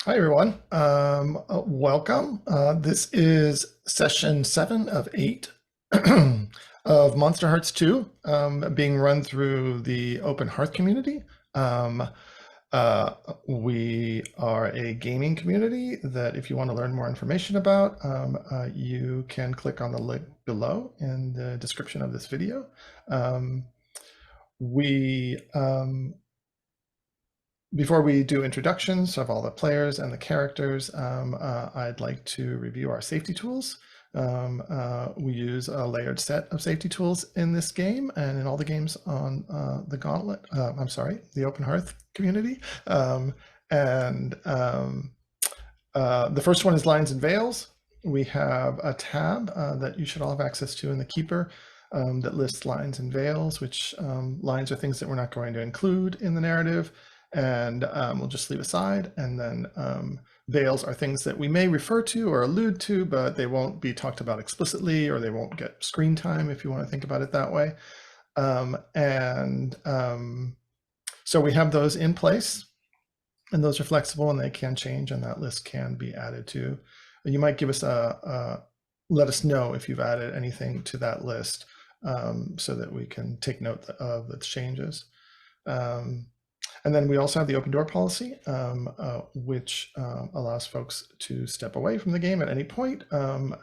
Hi, everyone. Welcome. This is session 7 of 8 of Monsterhearts 2, being run through the Open Hearth community. We are a gaming community that if you want to learn more information about, you can click on the link below in the description of this video. Before we do introductions of all the players and the characters, I'd like to review our safety tools. We use a layered set of safety tools in this game and in all the games on the the Open Hearth community. The first one is Lines and Veils. We have a tab that you should all have access to in the Keeper that lists lines and veils, which lines are things that we're not going to include in the narrative, and we'll just leave aside. And then veils are things that we may refer to or allude to, but they won't be talked about explicitly, or they won't get screen time if you want to think about it that way. So we have those in place, and those are flexible and they can change, and that list can be added to. You might give us let us know if you've added anything to that list so that we can take note of the changes. And then we also have the open door policy, which allows folks to step away from the game at any point, and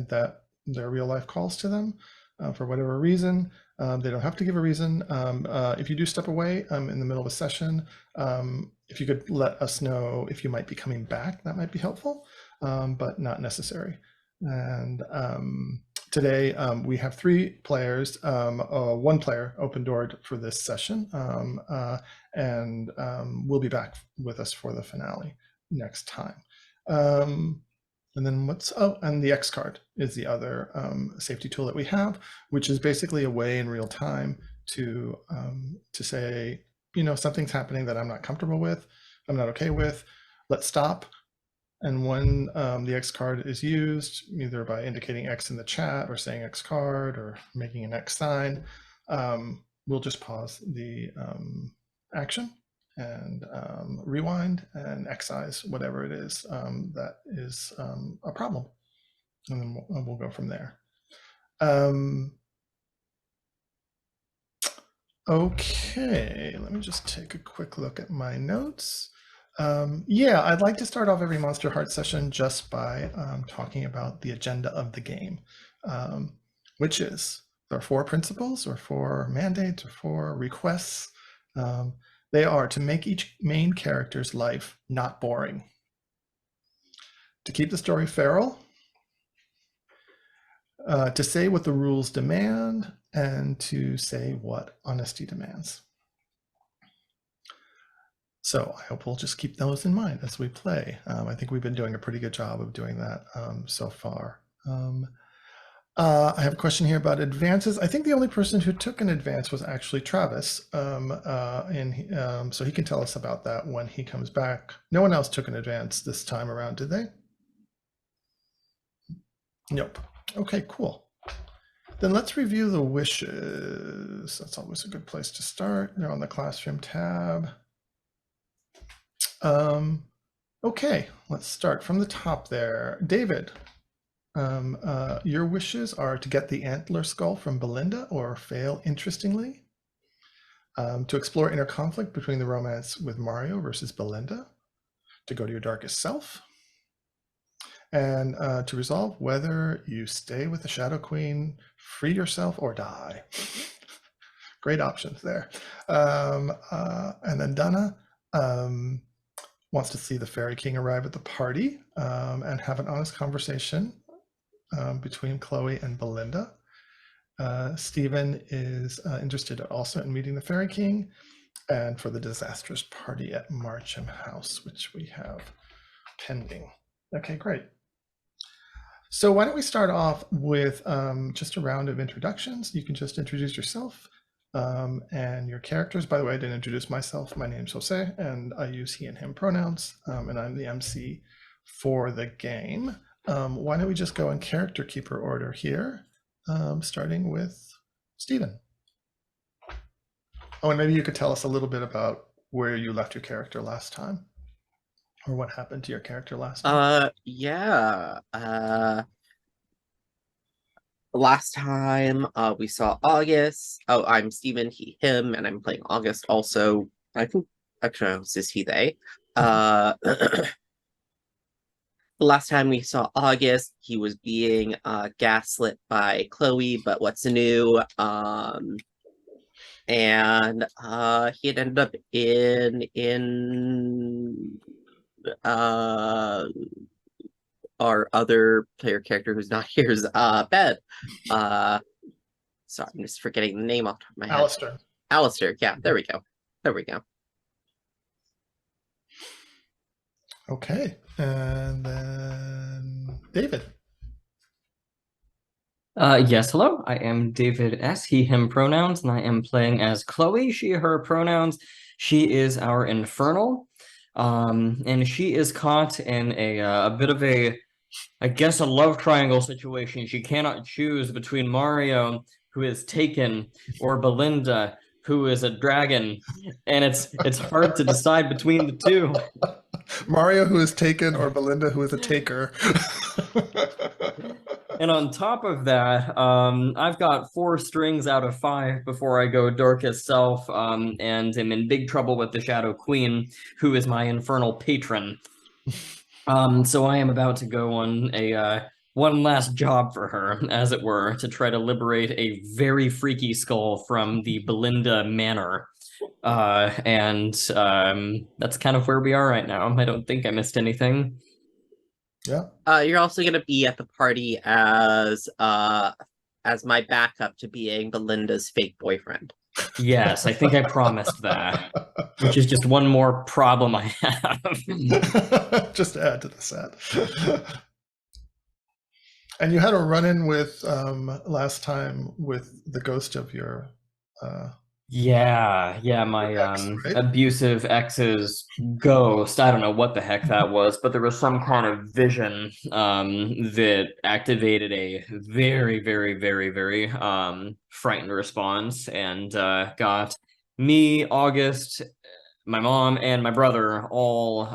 that there are real life calls to them for whatever reason. They don't have to give a reason. If you do step away in the middle of a session, if you could let us know if you might be coming back, that might be helpful, but not necessary. And today we have 3 players, 1 player open doored for this session, and will be back with us for the finale next time. And then and the X card is the other safety tool that we have, which is basically a way in real time to say, something's happening that I'm not comfortable with, I'm not okay with, let's stop. And when the X card is used, either by indicating X in the chat or saying X card or making an X sign, we'll just pause the action and rewind and excise whatever it is that is a problem. And then we'll go from there. Okay, let me just take a quick look at my notes. Yeah, I'd like to start off every Monsterhearts session just by talking about the agenda of the game, which is there are 4 principles or 4 mandates or 4 requests. They are to make each main character's life not boring, to keep the story feral, to say what the rules demand, and to say what honesty demands. So I hope we'll just keep those in mind as we play. I think we've been doing a pretty good job of doing that so far. I have a question here about advances. I think the only person who took an advance was actually Travis, so he can tell us about that when he comes back. No one else took an advance this time around, did they? Nope. Okay, cool. Then let's review the wishes. That's always a good place to start. They're on the Classroom tab. Okay, let's start from the top there. David, your wishes are to get the antler skull from Belinda or fail interestingly, to explore inner conflict between the romance with Mario versus Belinda, to go to your darkest self, and to resolve whether you stay with the Shadow Queen, free yourself, or die. Great options there. And then Donna wants to see the Fairy King arrive at the party and have an honest conversation between Chloe and Belinda. Stephen is interested also in meeting the Fairy King and for the disastrous party at Marcham House, which we have pending. Okay, great. So why don't we start off with just a round of introductions. You can just introduce yourself and your characters. By the way, I didn't introduce myself. My name's Jose, and I use he and him pronouns, and I'm the MC for the game. Why don't we just go in character keeper order here, starting with Stephen. Oh, and maybe you could tell us a little bit about where you left your character last time. or what happened to your character last time? Yeah. Last time we saw August. Oh, I'm Steven, he, him, and I'm playing August also. I think actually no, this is he, they. Uh last time we saw August, he was being gaslit by Chloe, but what's new? And he had ended up in uh our other player character who's not here's bed. Uh Sorry, I'm just forgetting the name off the top of my head. Alistair. Alistair, yeah, there we go. There we go. Okay, and then David. Yes, hello. I am David S. He, him pronouns, and I am playing as Chloe, she, her pronouns. She is our infernal, and she is caught in a bit of I guess, a love triangle situation. She cannot choose between Mario, who is taken, or Belinda, who is a dragon, and it's hard to decide between the two. Mario, who is taken, or Belinda, who is a taker. And on top of that, I've got 4 strings out of 5 before I go darkest self, and am in big trouble with the Shadow Queen, who is my infernal patron. So I am about to go on a one last job for her, as it were, to try to liberate a very freaky skull from the Belinda Manor. And that's kind of where we are right now. I don't think I missed anything. Yeah. You're also gonna be at the party as my backup to being Belinda's fake boyfriend. Yes, I think I promised that, which is just one more problem I have. Just to add to the set. And you had a run-in with last time with the ghost of your Yeah, my ex, right? abusive ex's ghost. I don't know what the heck that was, but there was some kind of vision that activated a very, very, very, very frightened response and got me, August, my mom, and my brother all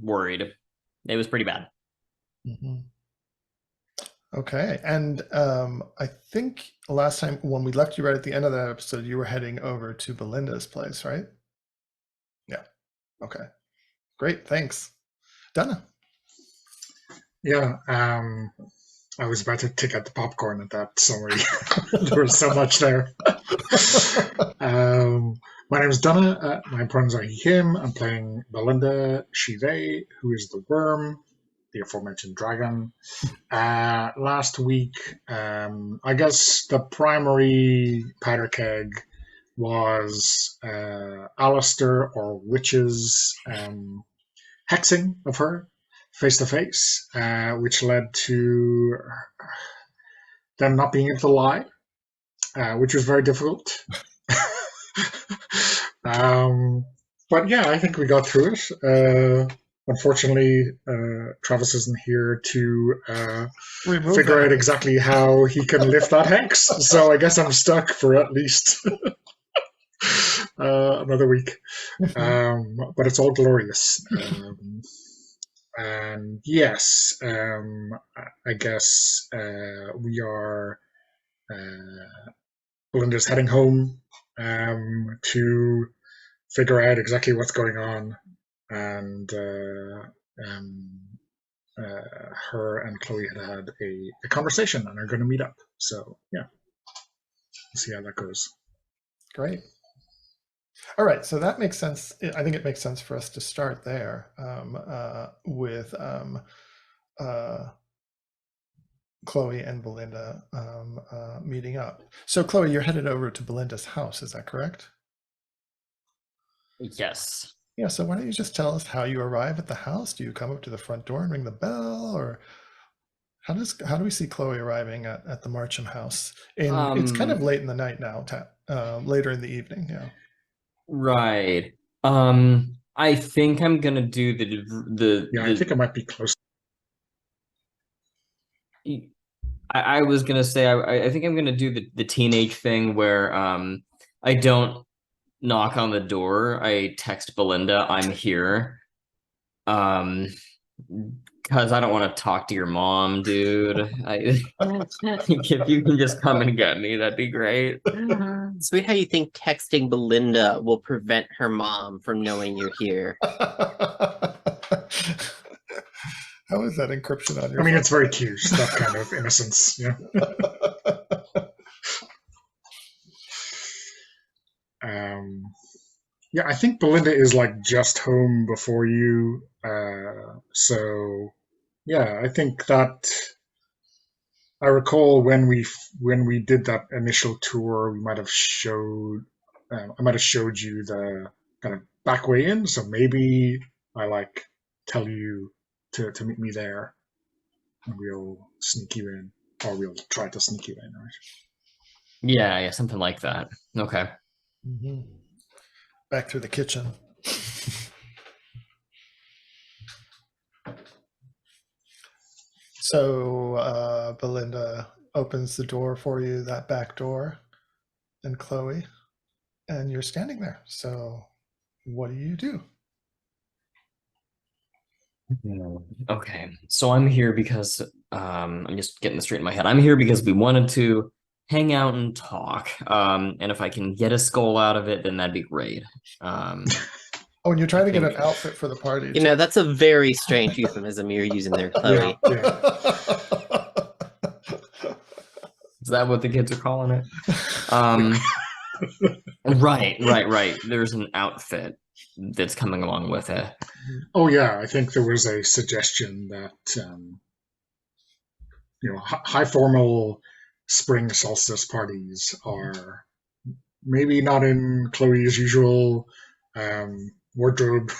worried. It was pretty bad. Mm-hmm. Okay, and I think last time when we left you right at the end of that episode, you were heading over to Belinda's place, right? Yeah. Okay. Great. Thanks, Donna. Yeah, I was about to take out the popcorn at that summary. There was so much there. My name is Donna. My pronouns are he, him. I'm playing Belinda, she, they, who is the worm, the aforementioned dragon. Last week, I guess the primary powder keg was Alistair or Witch's hexing of her face to face, which led to them not being able to lie, which was very difficult. But yeah, I think we got through it. Unfortunately, Travis isn't here to figure out exactly how he can lift that hex, so I guess I'm stuck for at least another week. But it's all glorious. And yes, I guess we are. Belinda's heading home to figure out exactly what's going on, and her and Chloe had a conversation and are going to meet up. So yeah, we'll see how that goes. Great. All right, so that makes sense. I think it makes sense for us to start there with Chloe and Belinda meeting up. So Chloe, you're headed over to Belinda's house, is that correct? Yes. Yeah, so why don't you just tell us how you arrive at the house? Do you come up to the front door and ring the bell, or how do we see Chloe arriving at the Marcham house? It's kind of late in the night now, later in the evening, yeah. Right. I think I'm gonna do I think it might be close. I was gonna say I think I'm gonna do the teenage thing where I don't knock on the door. I text Belinda, I'm here. Because I don't want to talk to your mom, dude. If you can just come and get me, that'd be great. Sweet, how you think texting Belinda will prevent her mom from knowing you're here? How is that encryption on your I mean, phone? it's very cute, that kind of innocence. Yeah. Yeah, I think Belinda is like just home before you. So yeah, I think that I recall when we did that initial tour, we might have showed I might have showed you the kind of back way in. So maybe I like tell you to meet me there, and we'll sneak you in, or we'll try to sneak you in, right? Yeah, something like that. Okay. Mhm. Back through the kitchen. So Belinda opens the door for you, that back door, and Chloe, and you're standing there. So what do you do? Okay, so I'm here because I'm just getting this straight in my head. I'm here because we wanted to hang out and talk. And if I can get a skull out of it, then that'd be great. Oh, and you're trying to get an outfit for the party. You know, that's a very strange euphemism you're using there, Chloe. Yeah. Is that what the kids are calling it? Right. There's an outfit that's coming along with it. Oh yeah, I think there was a suggestion that high formal spring solstice parties are maybe not in Chloe's usual wardrobe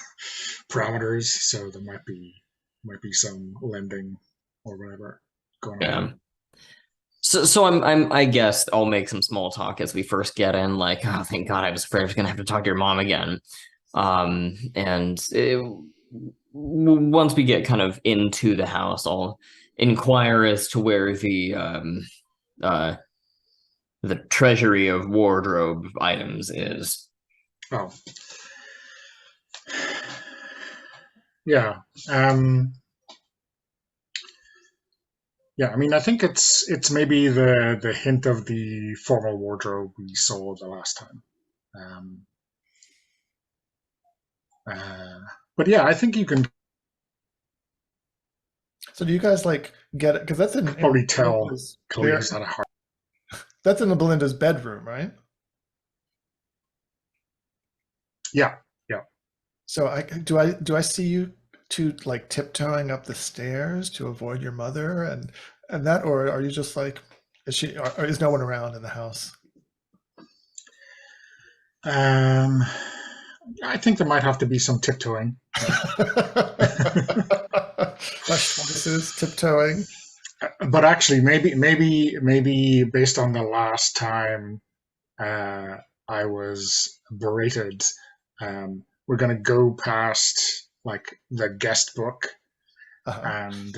parameters, so there might be some lending or whatever going on. So I guess I'll make some small talk as we first get in, like, oh, thank God, I was afraid I was gonna have to talk to your mom again. Once we get kind of into the house, I'll inquire as to where the treasury of wardrobe items is. Oh. Yeah. Yeah, I mean, I think it's maybe the hint of the formal wardrobe we saw the last time. But yeah, I think you can So do you guys like get it? Because that's in probably tell Belinda's Chloe has had a hard. that's in Belinda's bedroom, right? Yeah. So do I see you two like tiptoeing up the stairs to avoid your mother and that, or are you just like, or is no one around in the house? I think there might have to be some tiptoeing. Fresh voices tiptoeing. But actually, maybe based on the last time I was berated, we're gonna go past like the guest book and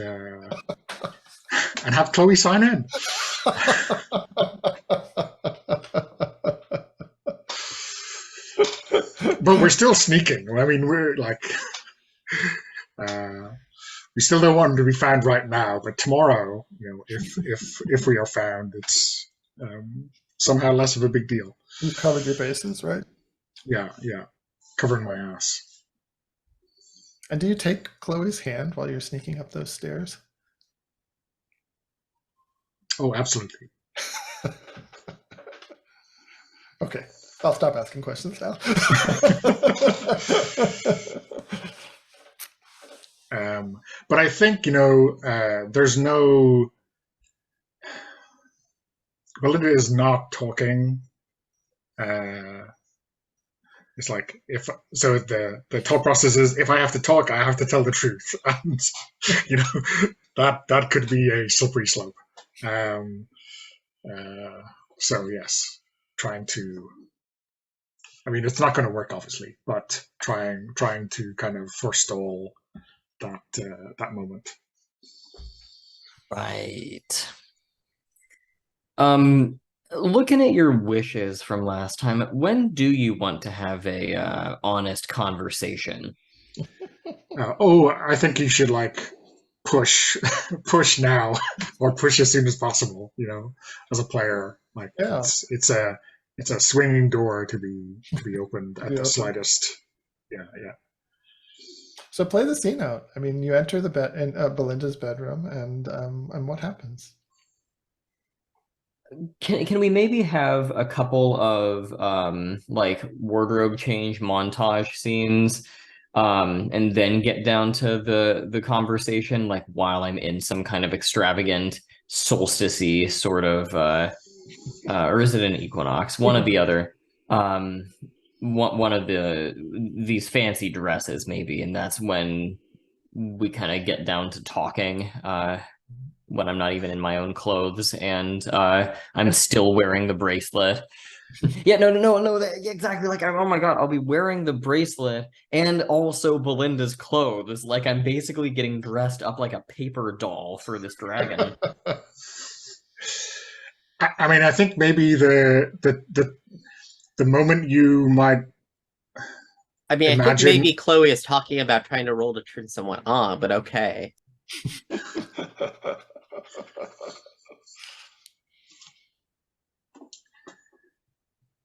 have Chloe sign in. But we're still sneaking. I mean, we're like, we still don't want to be found right now. But tomorrow, if we are found, it's somehow less of a big deal. You covered your bases, right? Yeah, covering my ass. And do you take Chloe's hand while you're sneaking up those stairs? Oh, absolutely. Okay, I'll stop asking questions now. But I think, there's no. Belinda is not talking. It's like the thought process is, if I have to talk, I have to tell the truth, and that could be a slippery slope. So yes, trying to. I mean, it's not going to work, obviously, but trying to kind of forestall that moment. Right. Looking at your wishes from last time, when do you want to have a honest conversation? I think you should like push now or push as soon as possible, as a player. Like Yeah. it's a swinging door to be opened at the open. slightest. Yeah. So play the scene out. I mean, you enter the bed in Belinda's bedroom, and what happens? Can we maybe have a couple of like wardrobe change montage scenes, and then get down to the conversation, like while I'm in some kind of extravagant solstice sort of or is it an equinox? One or the other. One of these fancy dresses maybe, and that's when we kind of get down to talking. When I'm not even in my own clothes and I'm still wearing the bracelet. Yeah, no, exactly. Like, oh my God, I'll be wearing the bracelet and also Belinda's clothes. Like, I'm basically getting dressed up like a paper doll for this dragon. I mean, I think maybe the moment you might. I mean, imagine... I think maybe Chloe is talking about trying to roll to turn someone on, but okay.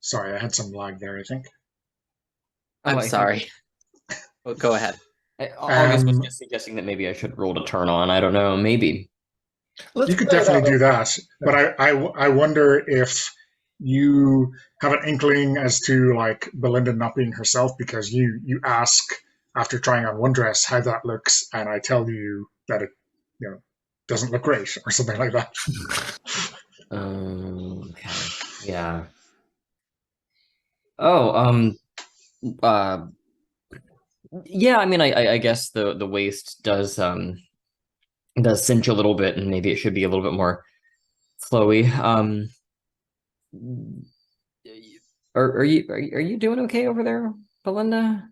Sorry, I had some lag there, I think. I'm sorry. Well, go ahead. August was just suggesting that maybe I should roll to turn on. I don't know, maybe. You could definitely do that, but I wonder if you have an inkling as to like Belinda not being herself because you ask after trying on one dress how that looks, and I tell you that it doesn't look great or something like that. Okay. Yeah. Oh, yeah, I mean, I guess the waist does cinch a little bit, and maybe it should be a little bit more flowy. Are you doing okay over there, Belinda?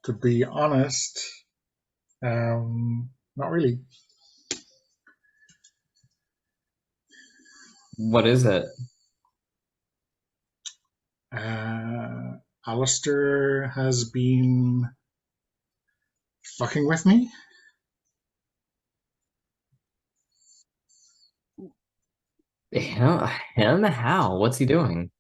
To be honest, not really. What is it? Alistair has been fucking with me. Him? How? What's he doing?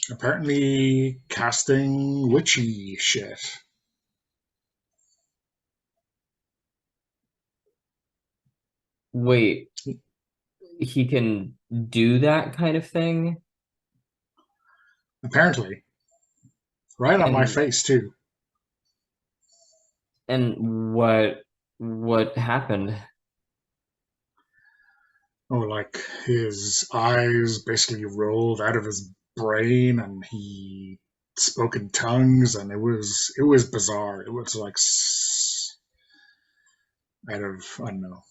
Apparently casting witchy shit. Wait, he can do that kind of thing? Apparently. Right on my face, too. And what happened? Oh, like his eyes basically rolled out of his brain and he spoke in tongues and it was bizarre. It was like out of, I don't know,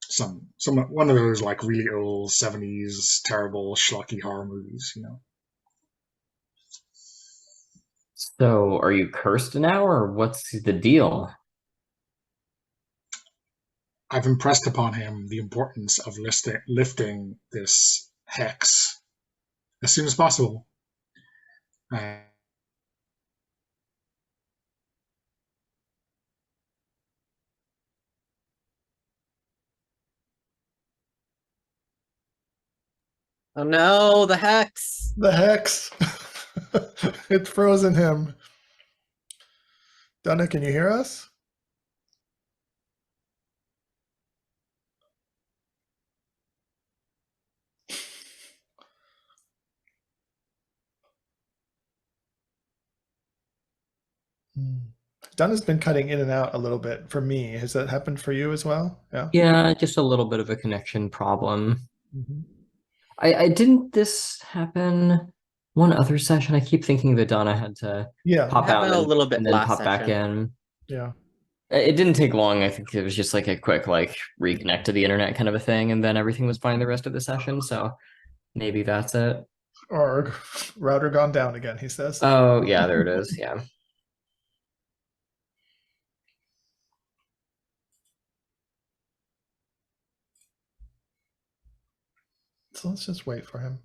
some one of those like really old 70s terrible schlocky horror movies, So, are you cursed now, or what's the deal? I've impressed upon him the importance of lifting this hex as soon as possible. Oh no, the hex! The hex! It's frozen him. Donna, can you hear us? Donna's been cutting in and out a little bit for me. Has that happened for you as well? Yeah. Yeah, just a little bit of a connection problem. Mm-hmm. I didn't this happen one other session? I keep thinking that Donna had to pop out a little bit and then last pop back session. in. Yeah. It didn't take long. I think it was just like a quick like reconnect to the internet kind of a thing, and then everything was fine the rest of the session. So maybe that's it. Or router gone down again, he says. Oh yeah, there it is. Yeah. So let's just wait for him.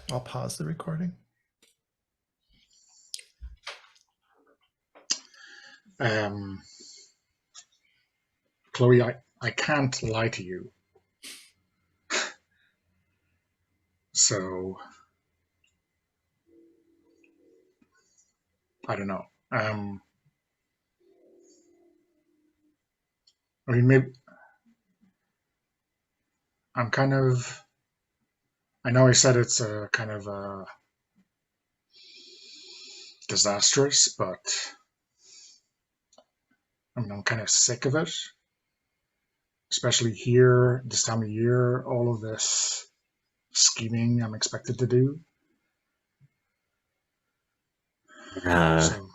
I'll pause the recording. Chloe, I can't lie to you. So, I don't know. I mean, maybe I'm kind of. I know I said it's a kind of disastrous, but I mean, I'm kind of sick of it. Especially here, this time of year, all of this scheming I'm expected to do. So,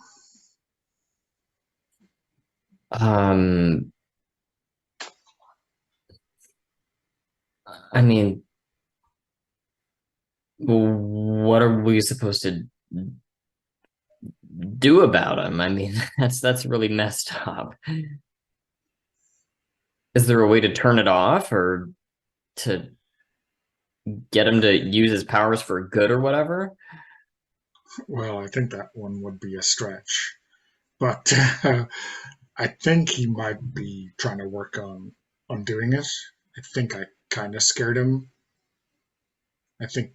I mean, what are we supposed to do about him? I mean, that's really messed up. Is there a way to turn it off or to get him to use his powers for good or whatever? well, I think that one would be a stretch. But I think he might be trying to work on doing it. I think I kind of scared him. I think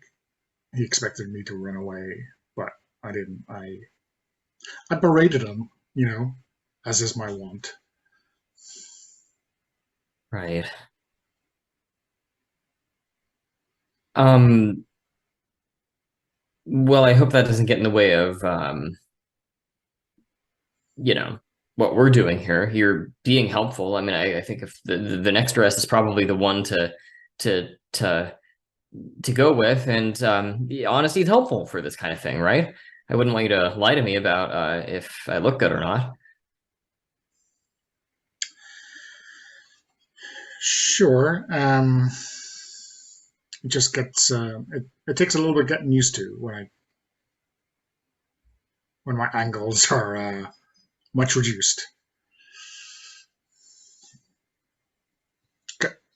he expected me to run away, but I didn't. I berated him, as is my wont. Right. Um, well, I hope that doesn't get in the way of what we're doing here. You're being helpful. I mean, I think if the next dress is probably the one to go with, and honesty is helpful for this kind of thing, right? I wouldn't want you to lie to me about if I look good or not. Sure. It just gets it takes a little bit getting used to when my angles are much reduced.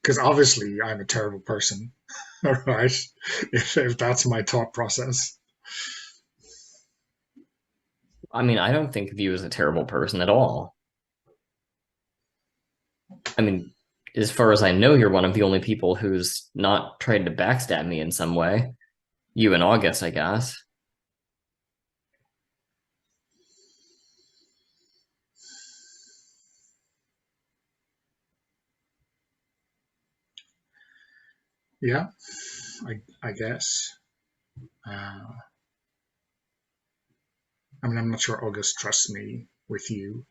Because obviously I'm a terrible person, right? If that's my thought process. I mean, I don't think of you as a terrible person at all. I mean, as far as I know, you're one of the only people who's not tried to backstab me in some way. You and August, I guess. Yeah, I guess. Uh, I mean, I'm not sure August trusts me with you.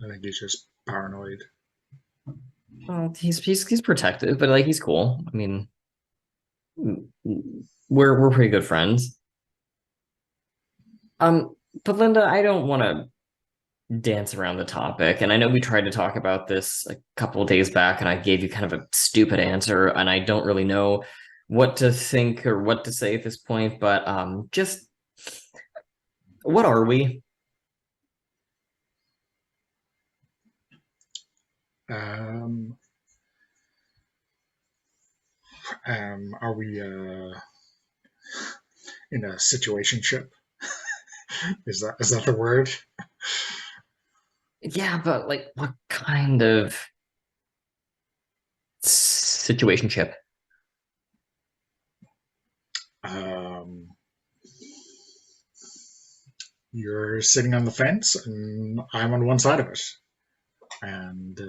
I think he's just paranoid. Well, he's protective, but like he's cool. I mean, we're pretty good friends. But Linda, I don't want to dance around the topic, and I know we tried to talk about this a couple of days back, and I gave you kind of a stupid answer, and I don't really know what to think or what to say at this point. But just what are we? Um, are we in a situationship? Is that the word? Yeah, but like, what kind of situationship? Um, you're sitting on the fence, and I'm on one side of it, and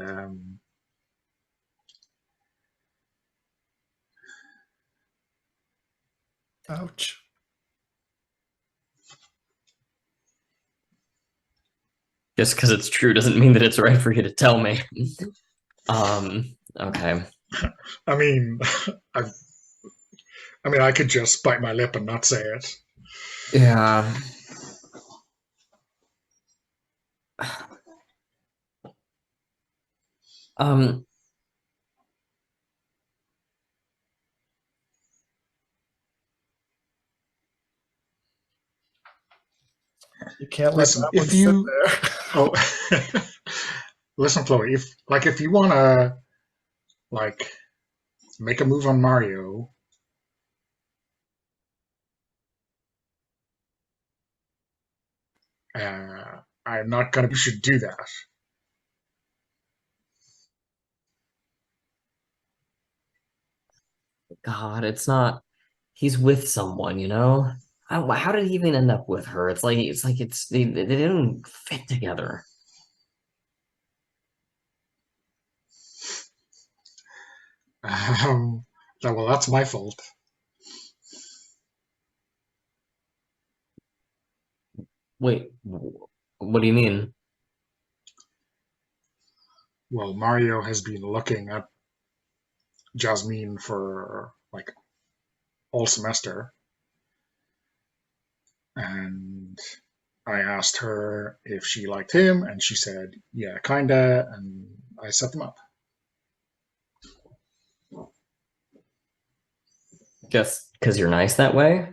Ouch. Just because it's true doesn't mean that it's right for you to tell me. Okay. I mean, I I could just bite my lip and not say it. Yeah. Um, You can't let Listen, that if one sit you- there. Oh, listen, Chloe. If you wanna like make a move on Mario, I'm not gonna. You should do that. God, it's not. He's with someone, you know. How did he even end up with her? It's they didn't fit together. Well, that's my fault. Wait, what do you mean? Well, Mario has been looking at Jasmine for like all semester, and I asked her if she liked him, and she said, "Yeah, kinda," and I set them up. Just because you're nice that way?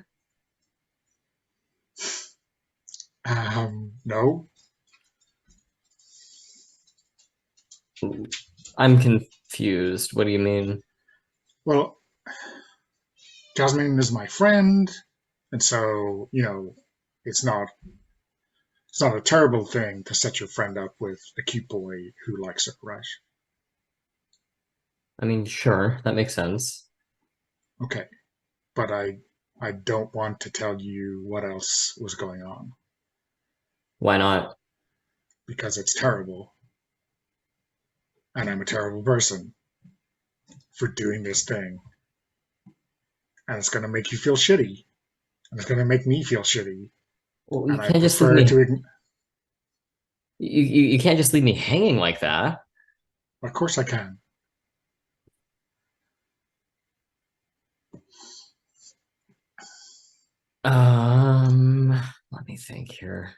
No, I'm confused. What do you mean? well, Jasmine is my friend, and so it's not a terrible thing to set your friend up with a cute boy who likes her, right? I mean, sure, that makes sense. Okay, but I don't want to tell you what else was going on Why not? because it's terrible, and I'm a terrible person for doing this thing, and it's going to make you feel shitty, and it's going to make me feel shitty, Well, you and I can't just leave prefer me. to. You can't just leave me hanging like that. Of course, I can. Let me think here.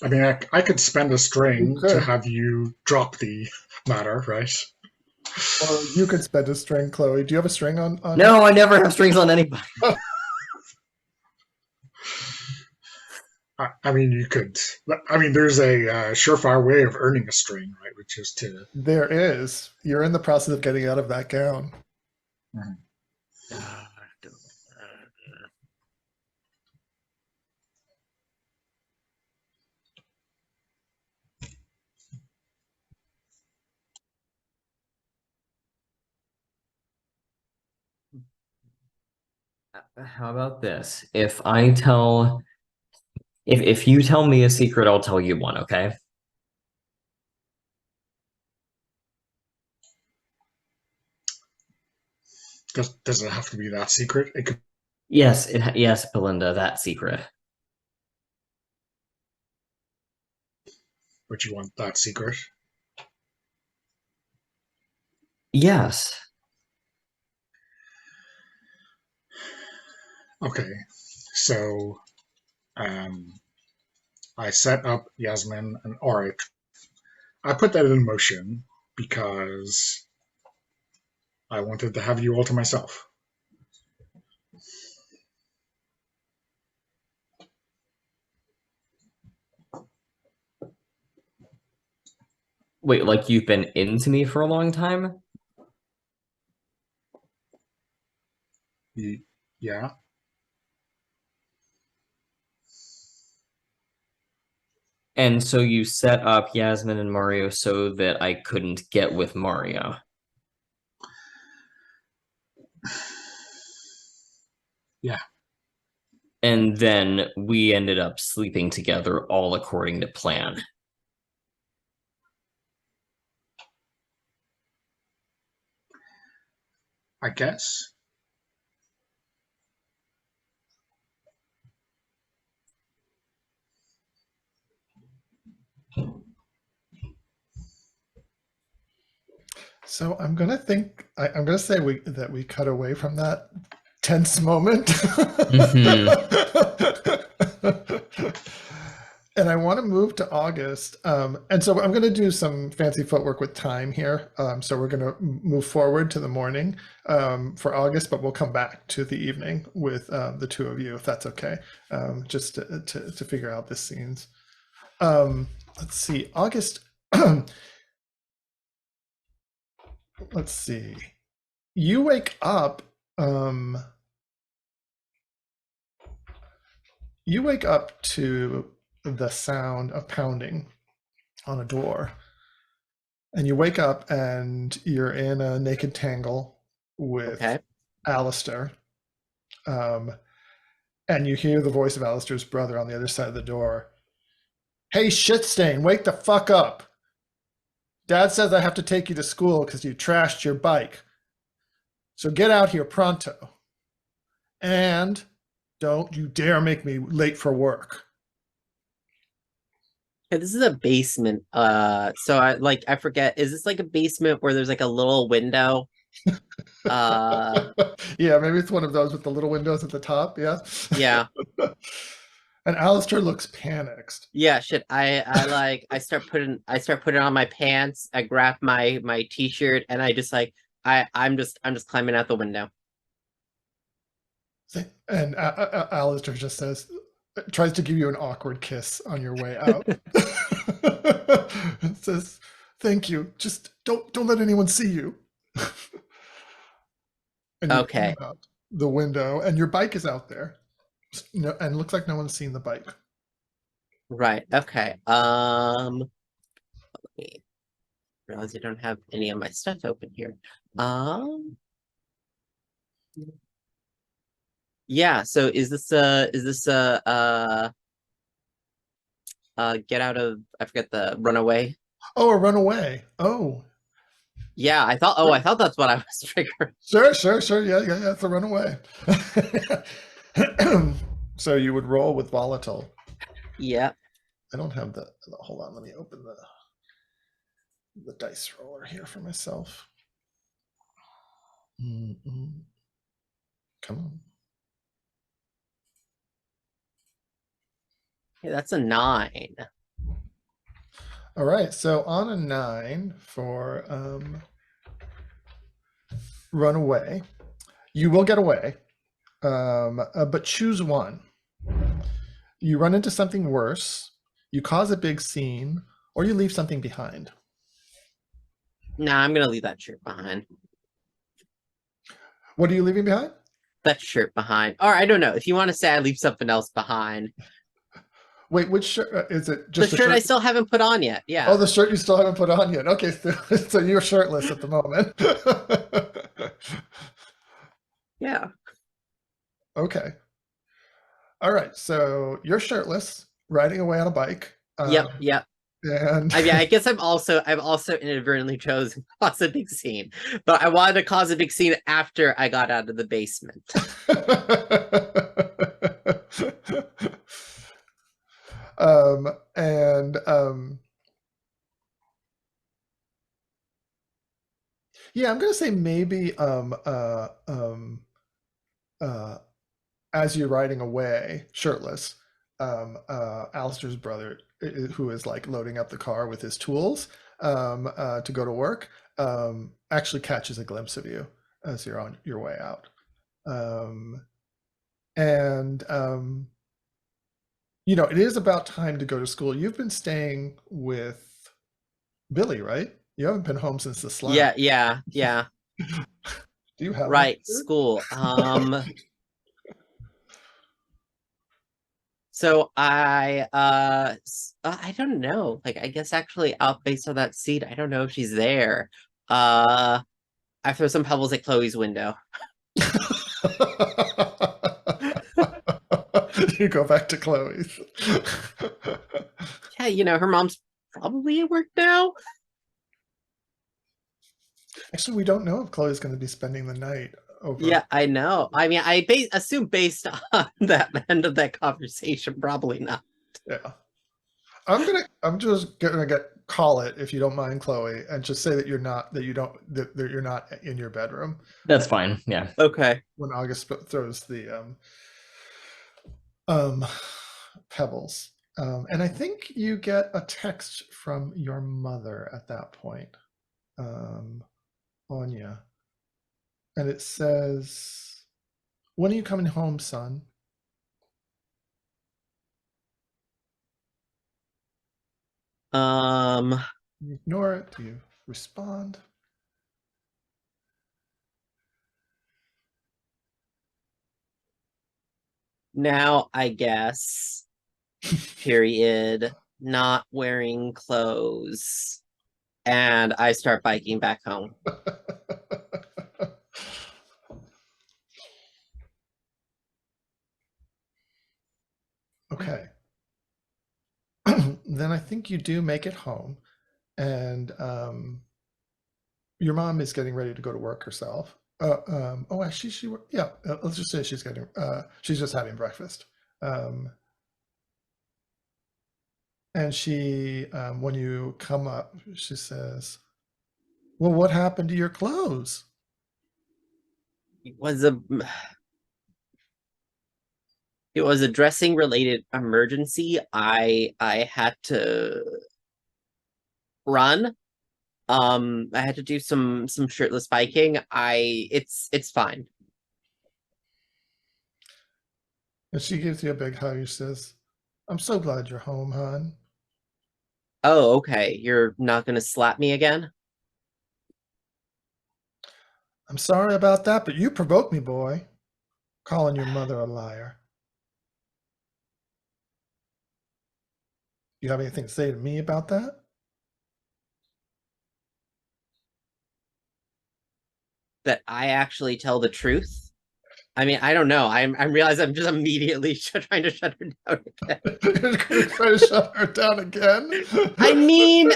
I mean, I could spend a string You could. to have you drop the matter, right? Or you could spend a string, Chloe. Do you have a string on? No, I never have strings on anybody. I mean, you could. I mean, there's a surefire way of earning a string, right? Which is to. There is. You're in the process of getting out of that gown. How about this? If you tell me a secret, I'll tell you one, okay? Does it have to be that secret? It could. Yes, Belinda, that secret. But you want that secret? Yes. Okay, so I set up Yasmin and Auric. I put that in motion because I wanted to have you all to myself. Wait, like you've been into me for a long time? Yeah. And so you set up Yasmin and Mario so that I couldn't get with Mario. Yeah. And then we ended up sleeping together all according to plan. I guess. So I'm gonna think. I'm gonna say that we cut away from that tense moment. And I want to move to August. And so I'm going to do some fancy footwork with time here. So we're going to move forward to the morning for August, but we'll come back to the evening with the two of you, if that's okay, just to figure out the scenes. Let's see, August. Let's see. You wake up. You wake up to the sound of pounding on a door, and you wake up and you're in a naked tangle with Alistair, and you hear the voice of Alistair's brother on the other side of the door. Hey, shitstain, wake the fuck up. Dad says I have to take you to school because you trashed your bike. So get out here pronto. And don't you dare make me late for work. Okay, this is a basement. So I forget. Is this like a basement where there's like a little window? Yeah, maybe it's one of those with the little windows at the top. Yeah. Yeah. And Alistair looks panicked. Yeah, shit. I start putting on my pants. I grab my t-shirt and I just like I'm just climbing out the window. And Alistair just tries to give you an awkward kiss on your way out. And says, "Thank you. Just don't let anyone see you." And you Okay. come out the window, and your bike is out there. No, and it looks like no one's seen the bike. Right. Okay. Let me realize I don't have any of my stuff open here. Yeah, so is this a get out of, I forget, the runaway? Oh, a runaway. Oh. Yeah, I thought that's what I was triggering. Sure. Yeah, it's a runaway. So you would roll with volatile. Yeah. I don't have hold on, let me open the dice roller here for myself. Come on. Okay, that's a 9. All right, so on a 9 for run away, you will get away, but choose one. You run into something worse, you cause a big scene, or you leave something behind. Nah, I'm gonna leave that shirt behind. What are you leaving behind? That shirt behind. Or I don't know. If you want to say I leave something else behind. Wait, which shirt is it? Just the shirt I still haven't put on yet. Yeah. Oh, the shirt you still haven't put on yet. Okay, so you're shirtless at the moment. Yeah. Okay. All right, so you're shirtless, riding away on a bike. Yep. And I mean, I guess I've also inadvertently chosen cause a big scene, but I wanted to cause a big scene after I got out of the basement. Yeah, I'm gonna say maybe as you're riding away, shirtless, Alistair's brother, who is like loading up the car with his tools to go to work, actually catches a glimpse of you as you're on your way out. You know, it is about time to go to school. You've been staying with Billy, right? You haven't been home since the slap. Yeah. Do you have right school? So I don't know. Like, I guess actually out based on that seat, I don't know if she's there. I throw some pebbles at Chloe's window. You go back to Chloe's. Yeah, you know, her mom's probably at work now. Actually, we don't know if Chloe's going to be spending the night over. Yeah, I know. I mean, I assume based on that end of that conversation, probably not. Yeah. I'm just gonna call it, if you don't mind, Chloe, and just say that you're not in your bedroom. That's fine. Yeah. Okay. When August throws the pebbles And I think you get a text from your mother at that point, Anya. And it says, "When are you coming home, son?" You ignore it. Do you respond? Now I guess. Period. Not wearing clothes. And I start biking back home. Okay. Then I think you do make it home, and your mom is getting ready to go to work herself. Oh, actually, yeah. Let's just say she's just having breakfast. And she, when you come up, she says, "Well, what happened to your clothes?" It was a dressing related emergency. I had to run. I had to do some shirtless biking. It's fine. And she gives you a big hug. She says, "I'm so glad you're home, hon." Oh, okay. You're not gonna slap me again? "I'm sorry about that, but you provoked me, boy, calling your mother a liar." You have anything to say to me about that? That I actually tell the truth? I mean, I don't know. I realize I'm just immediately trying to shut her down again. You're gonna try to shut her down again? I mean.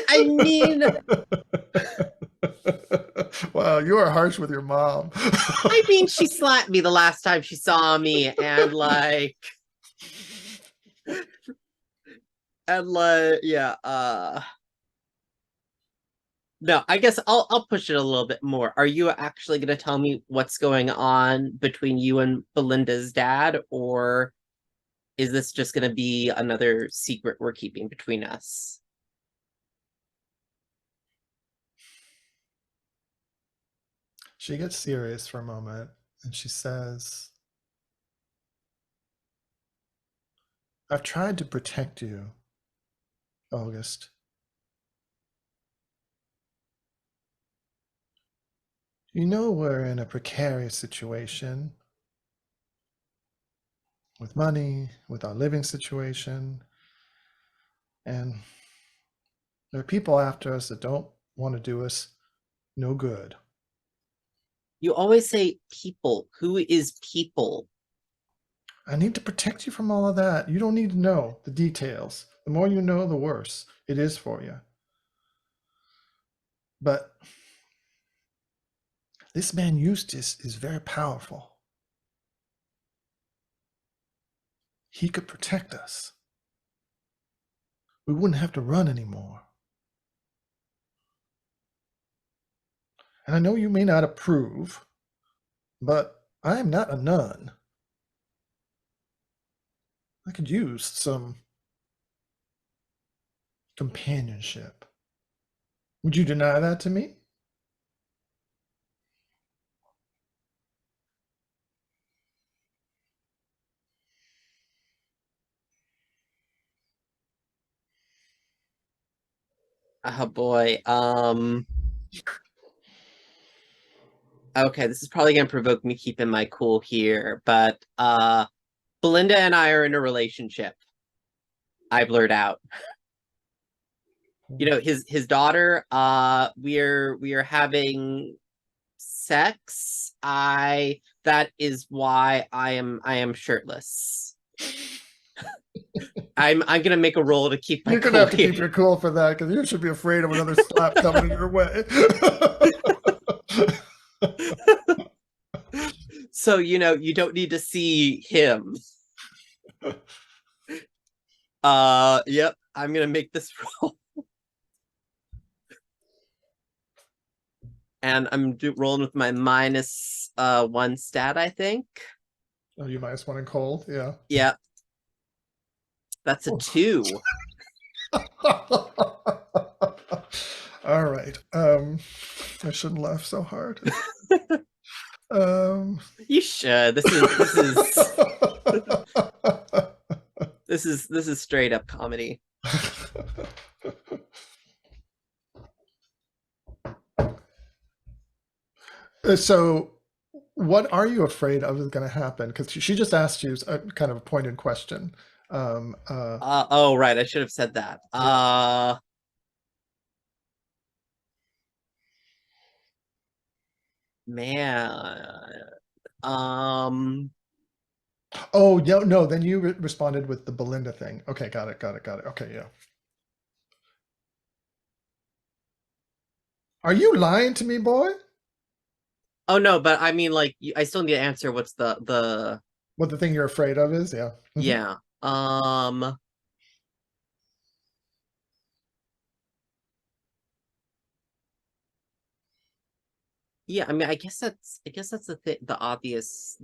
Wow, you are harsh with your mom. I mean, she slapped me the last time she saw me, and yeah. No, I guess I'll push it a little bit more. Are you actually going to tell me what's going on between you and Belinda's dad, or is this just going to be another secret we're keeping between us? She gets serious for a moment and she says, "I've tried to protect you, August. You know we're in a precarious situation with money, with our living situation, and there are people after us that don't want to do us no good." You always say people. Who is people? "I need to protect you from all of that. You don't need to know the details. The more you know, the worse it is for you. But this man Eustace is very powerful. He could protect us. We wouldn't have to run anymore. And I know you may not approve, but I am not a nun. I could use some companionship. Would you deny that to me?" Oh boy. Okay, this is probably gonna provoke me keeping my cool here, but Belinda and I are in a relationship. I blurt out. You know, his daughter, we are having sex. That is why I am shirtless. I'm gonna make a roll to keep my You're going to have to keep your cool for that, because you should be afraid of another slap coming your way. So, you know, you don't need to see him. Yep, I'm gonna make this roll. And I'm rolling with my -1 stat, I think. Oh, you -1 in cold, yeah. Yeah. That's a 2. All right. I shouldn't laugh so hard. You should. This is straight up comedy. So, what are you afraid of is going to happen? Because she just asked you a kind of a pointed question. Oh, right. I should have said that. Man. Oh, no. Then you responded with the Belinda thing. Okay, got it. Okay, yeah. Are you lying to me, boy? Oh no, but I mean, like, I still need to answer what's the What the thing you're afraid of is? Yeah. Mhm. yeah. Yeah, I mean, I guess that's the obvious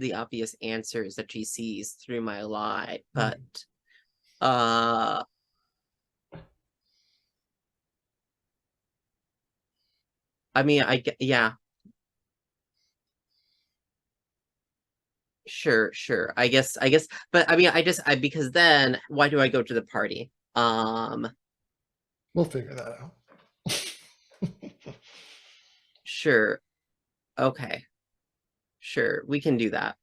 answer is that she sees through my lie, but I mean, yeah. Sure. I guess, but I mean, because then why do I go to the party? We'll figure that out. Sure. Okay. Sure, we can do that.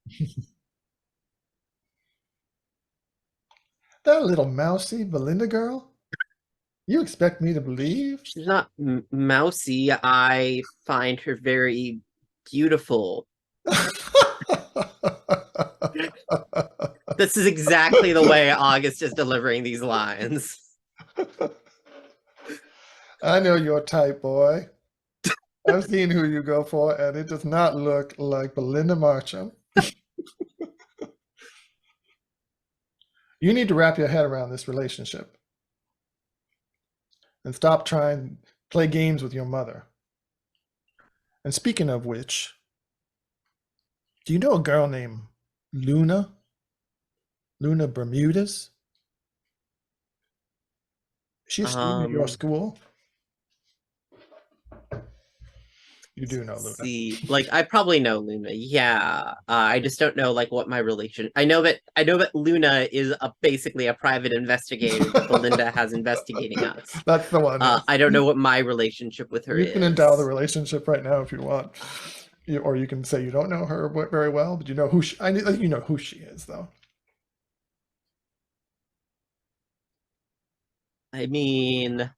That little mousy Belinda girl? You expect me to believe? She's not mousy. I find her very beautiful. This is exactly the way August is delivering these lines. I know your type, boy. I've seen who you go for, and it does not look like Belinda Marcham. You need to wrap your head around this relationship and stop trying to play games with your mother. And speaking of which, do you know a girl named Luna? Luna Bermudez? She's a student at your school? You do know Luna. See, like, I probably know Luna. Yeah, I just don't know like what my relation. I know that Luna is basically a private investigator that Belinda has investigating us. That's the one. Yes. I don't know what my relationship with her You is. can endow the relationship right now if you want, or you can say you don't know her very well, but you know who she. You know who she is, though. I mean,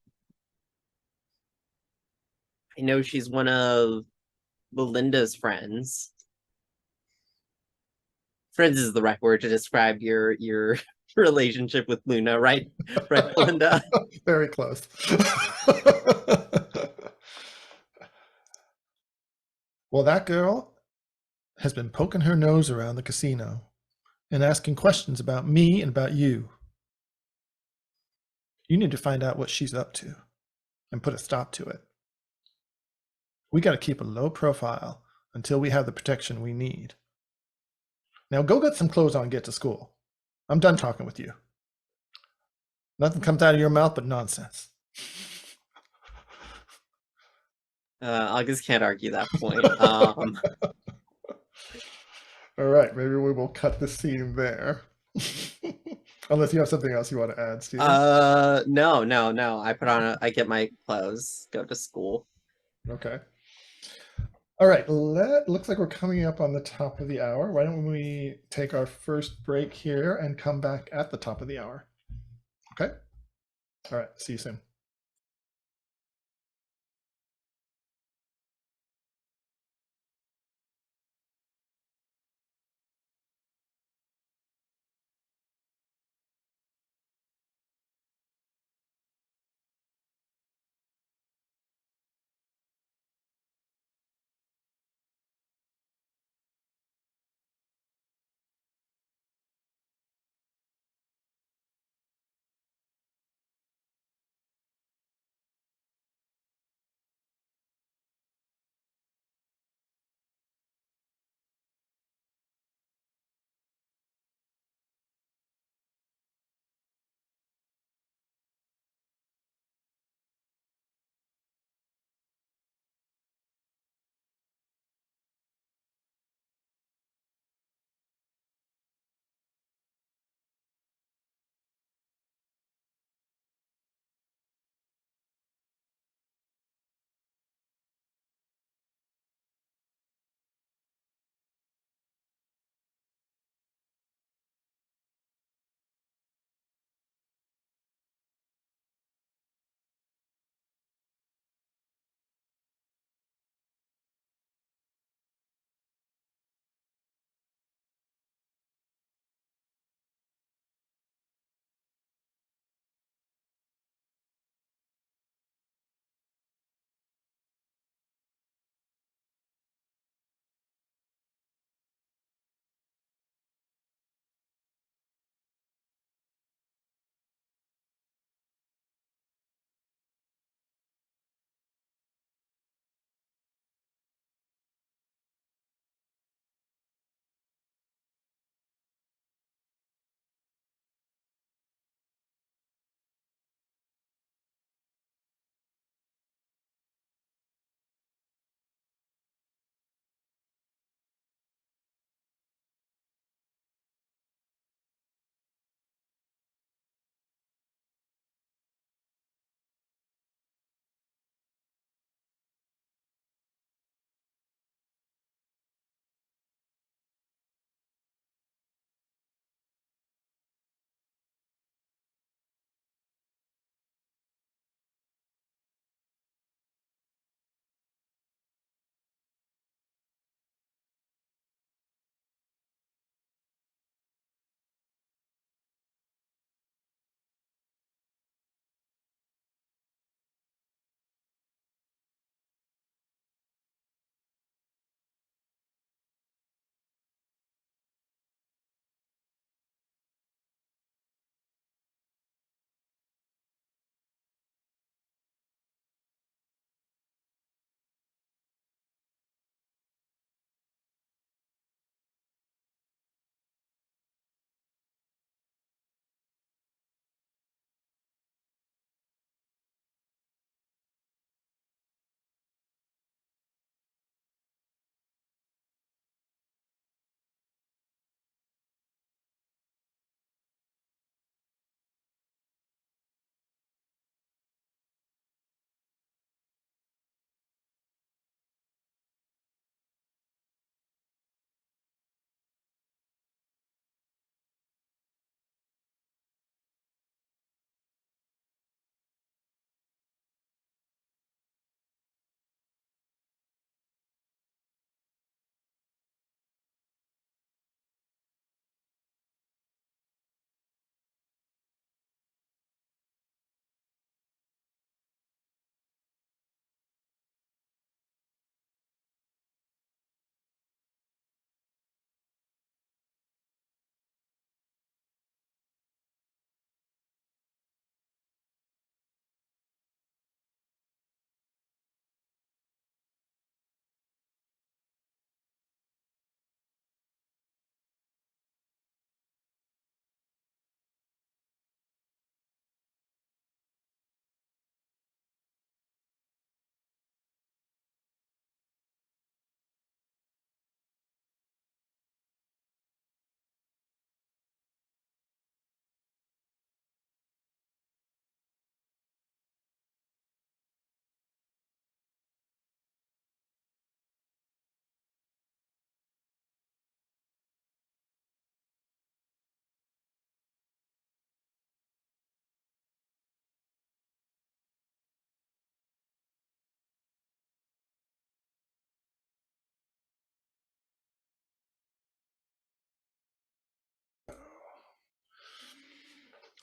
I know she's one of Belinda's friends. Friends is the right word to describe your relationship with Luna, right? Right, Belinda? Very close. Well, that girl has been poking her nose around the casino and asking questions about me and about you. You need to find out what she's up to and put a stop to it. We got to keep a low profile until we have the protection we need. Now go get some clothes on and get to school. I'm done talking with you. Nothing comes out of your mouth but nonsense. August can't argue that point. All right, maybe we will cut the scene there. Unless you have something else you want to add, Steve. No. I get my clothes, go to school. Okay. All right, looks like we're coming up on the top of the hour. Why don't we take our first break here and come back at the top of the hour? Okay. All right, see you soon.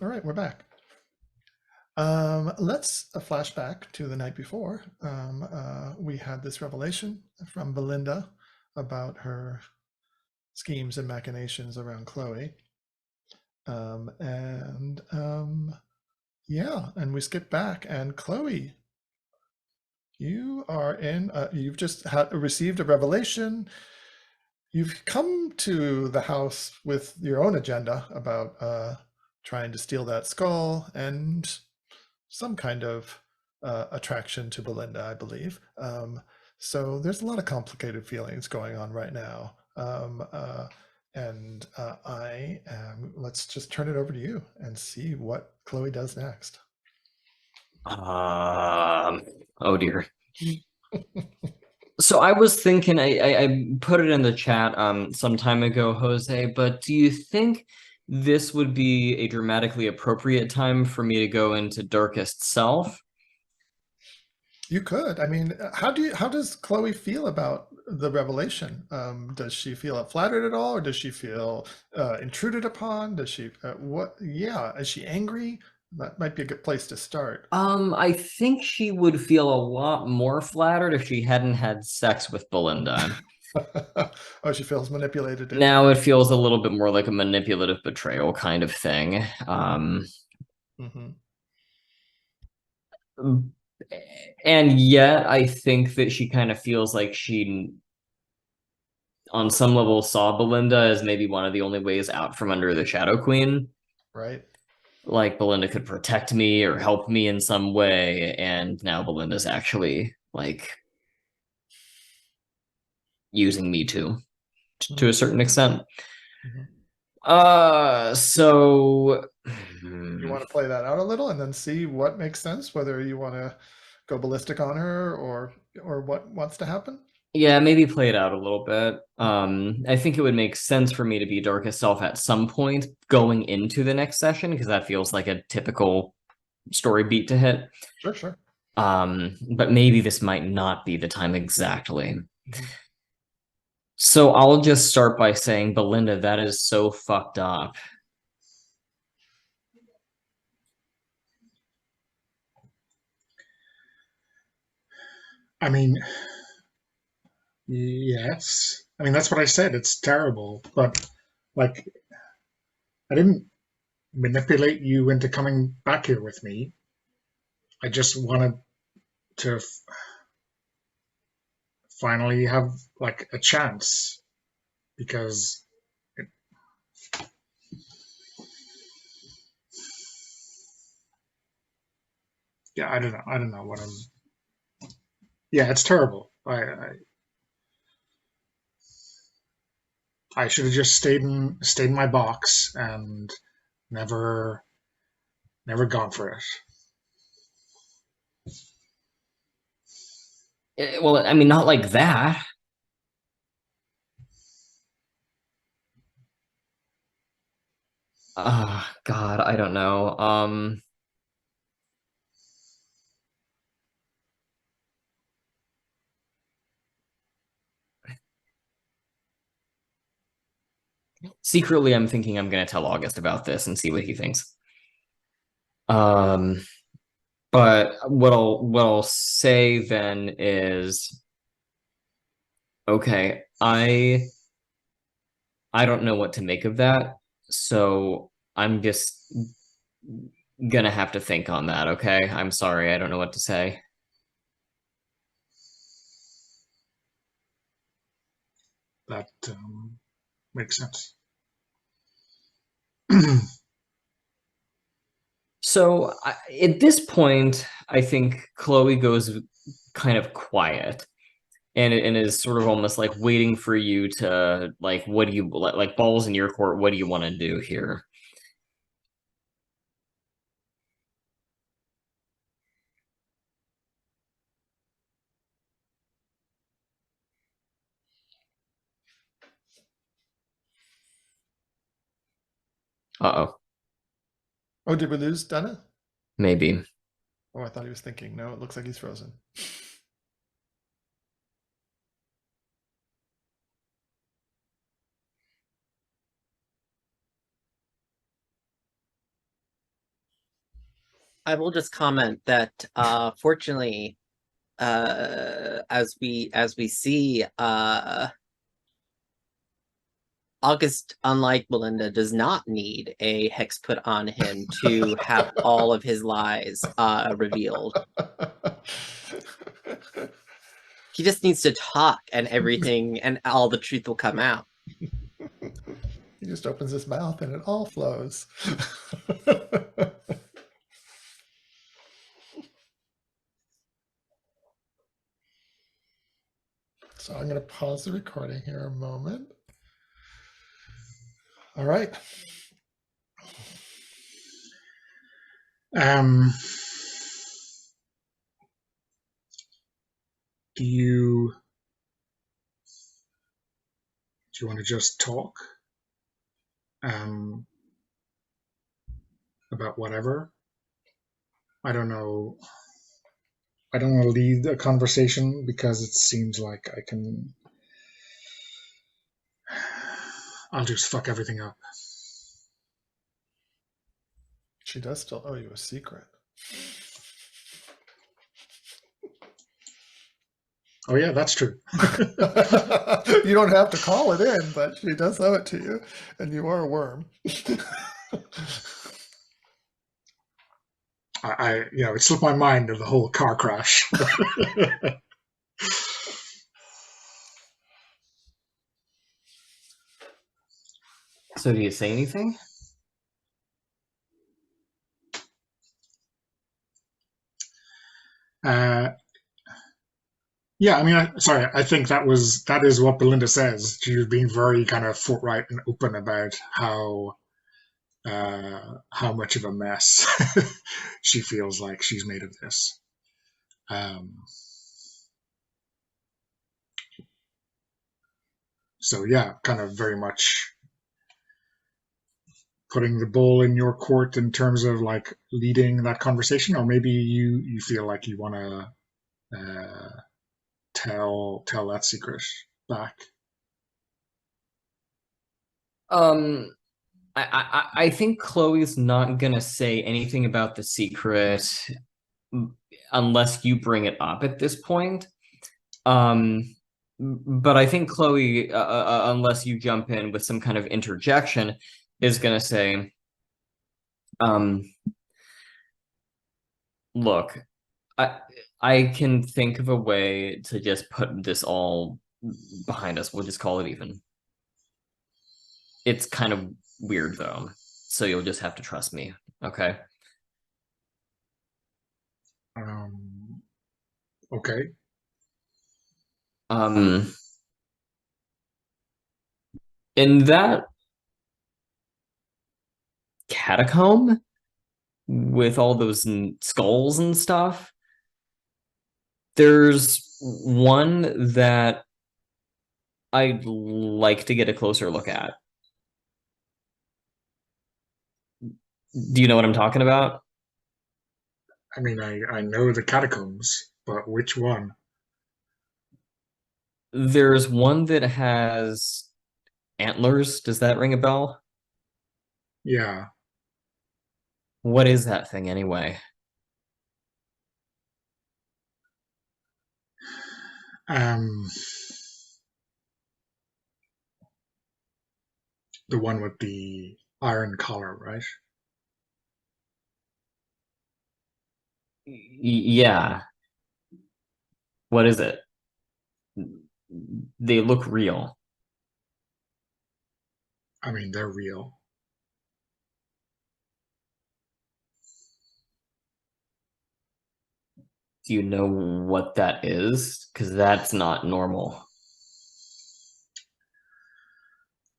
All right, we're back. Let's flashback to the night before. We had this revelation from Belinda about her schemes and machinations around Chloe. Yeah, and we skip back, and Chloe, you are in, you've just received a revelation. You've come to the house with your own agenda about trying to steal that skull and some kind of attraction to Belinda, I believe. So there's a lot of complicated feelings going on right now. Let's just turn it over to you and see what Chloe does next. Oh dear. So I was thinking, I put it in the chat some time ago, Jose, but do you think this would be a dramatically appropriate time for me to go into Darkest Self? You could. I mean, how does Chloe feel about the revelation? Does she feel flattered at all, or does she feel intruded upon? Does she what? Yeah, is she angry? That might be a good place to start. I think she would feel a lot more flattered if she hadn't had sex with Belinda. Oh, she feels manipulated. Now it feels a little bit more like a manipulative betrayal kind of thing. Mhm. And yet I think that she kind of feels like she, on some level, saw Belinda as maybe one of the only ways out from under the Shadow Queen. Right. Like Belinda could protect me or help me in some way, and now Belinda's actually like using me to a certain extent. So You want to play that out a little and then see what makes sense, whether you want to go ballistic on her or what wants to happen? yeah, maybe play it out a little bit. I think it would make sense for me to be Darkest Self at some point going into the next session, because that feels like a typical story beat to hit. Sure. But maybe this might not be the time exactly. So I'll just start by saying, Belinda, that is so fucked up. I mean, yes. I mean, that's what I said. It's terrible. But, like, I didn't manipulate you into coming back here with me. I just wanted to finally have, like, a chance. Because, yeah, I don't know. I don't know what I'm. Yeah, it's terrible. I should have just stayed in my box and never gone for it. Well, I mean, not like that. God, I don't know. Secretly, I'm thinking I'm gonna tell August about this and see what he thinks. But what I'll say then is, okay, I don't know what to make of that, so I'm just gonna have to think on that, okay? I'm sorry, I don't know what to say. That makes sense. So at this point, I think Chloe goes kind of quiet and is sort of almost like waiting for you to, like, what do you, like, balls in your court, what do you want to do here? Uh-oh, Oh, did we lose Dana? maybe. Oh, I thought he was thinking. No, it looks like he's frozen. I will just comment that fortunately, as we see, August, unlike Belinda, does not need a hex put on him to have all of his lies revealed. He just needs to talk and everything and all the truth will come out. He just opens his mouth and it all flows. So I'm going to pause the recording here a moment. All right. Do you want to just talk about whatever? I don't know. I don't want to lead a conversation because it seems like I'll just fuck everything up. She does still owe you a secret. Oh yeah, that's true. You don't have to call it in, but she does owe it to you, and you are a worm. It slipped my mind of the whole car crash. So do you say anything? Yeah, I mean, I think that is what Belinda says. She was being very kind of forthright and open about how much of a mess she feels like she's made of this. So yeah, kind of very much putting the ball in your court in terms of like leading that conversation, or maybe you feel like you want to tell that secret back. I think Chloe's not gonna say anything about the secret unless you bring it up at this point. But I think Chloe, unless you jump in with some kind of interjection, is gonna say, look, I can think of a way to just put this all behind us. We'll just call it even. It's kind of weird though, so you'll just have to trust me, okay? Okay. In that catacomb with all those skulls and stuff, there's one that I'd like to get a closer look at. Do you know what I'm talking about? I mean, I know the catacombs, but which one? There's one that has antlers. Does that ring a bell? Yeah. What is that thing anyway? The one with the iron collar, right? Yeah. What is it? They look real. I mean, they're real. Do you know what that is? Because that's not normal.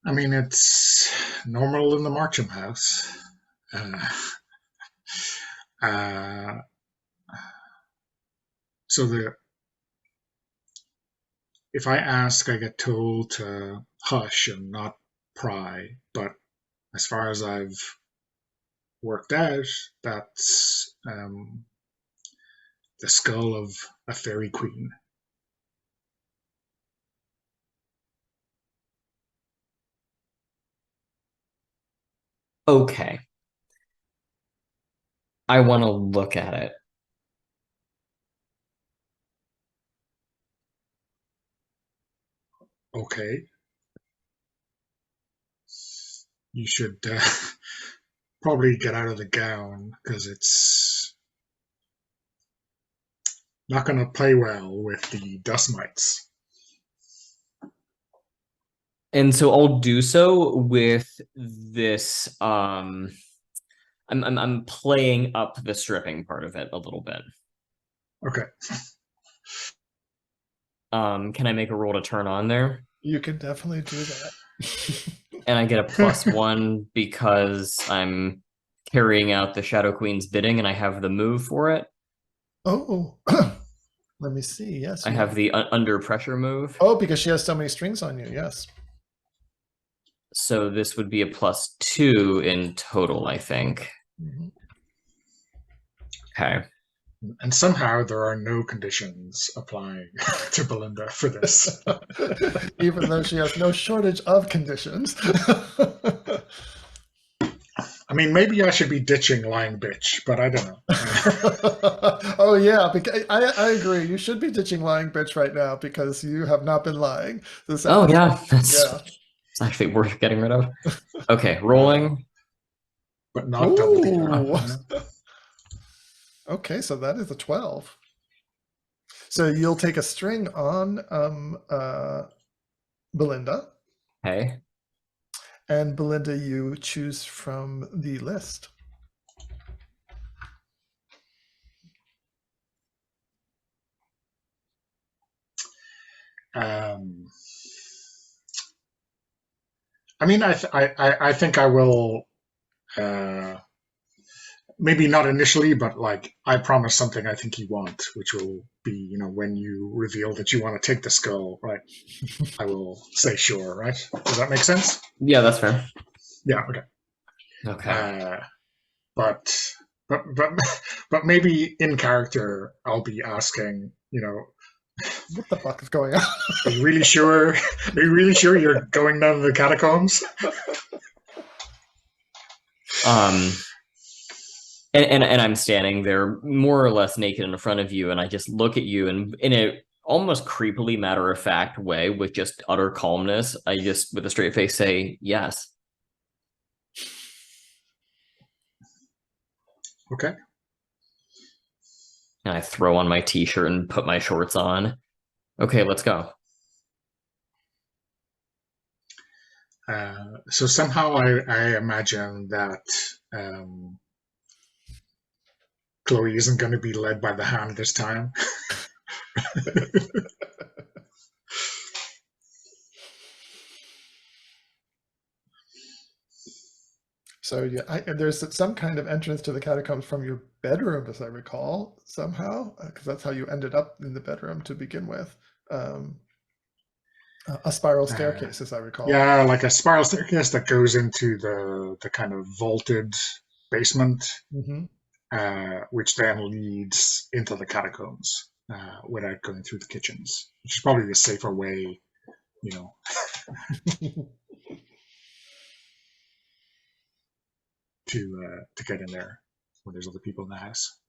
I mean, it's normal in the Marcham house. So if I ask, I get told to hush and not pry. But as far as I've worked out, that's the skull of a fairy queen. Okay. I want to look at it. Okay. You should probably get out of the gown because it's not going to play well with the dust mites. And so I'll do so with this. I'm playing up the stripping part of it a little bit. Okay. Can I make a roll to turn on there? You can definitely do that. And I get a +1 because I'm carrying out the Shadow Queen's bidding and I have the move for it. Oh, let me see. Yes, I you have the under pressure move. Oh, because she has so many strings on you. Yes. So this would be a +2 in total, I think. Mhm. Okay. And somehow there are no conditions applying to Belinda for this. Even though she has no shortage of conditions. I mean, maybe I should be ditching lying bitch, but I don't know. Oh yeah, because I agree. You should be ditching lying bitch right now because you have not been lying. Oh yeah, yeah. it's actually worth getting rid of. Okay, rolling. But not double Ooh. DR. Okay, so that is a 12. So you'll take a string on Belinda. Okay. And Belinda, you choose from the list. I mean, I think I will. Maybe not initially, but like I promise something I think you want, which will be, you know, when you reveal that you want to take the skull, right? I will say sure, right? Does that make sense? Yeah, that's fair. Yeah. Okay. Okay. But maybe in character, I'll be asking, you know, what the fuck is going on? Are you really sure? Are you really sure you're going down to the catacombs? And I'm standing there more or less naked in front of you, and I just look at you, and in a almost creepily matter-of-fact way, with just utter calmness, I just, with a straight face, say yes. Okay. And I throw on my t-shirt and put my shorts on. Okay, let's go. So somehow I imagine that Chloe isn't going to be led by the hand this time. So yeah, there's some kind of entrance to the catacombs from your bedroom, as I recall, somehow, because that's how you ended up in the bedroom to begin with. A spiral staircase, as I recall. Yeah, like a spiral staircase that goes into the kind of vaulted basement, which then leads into the catacombs without going through the kitchens, which is probably the safer way, you know. to get in there when there's other people in the house.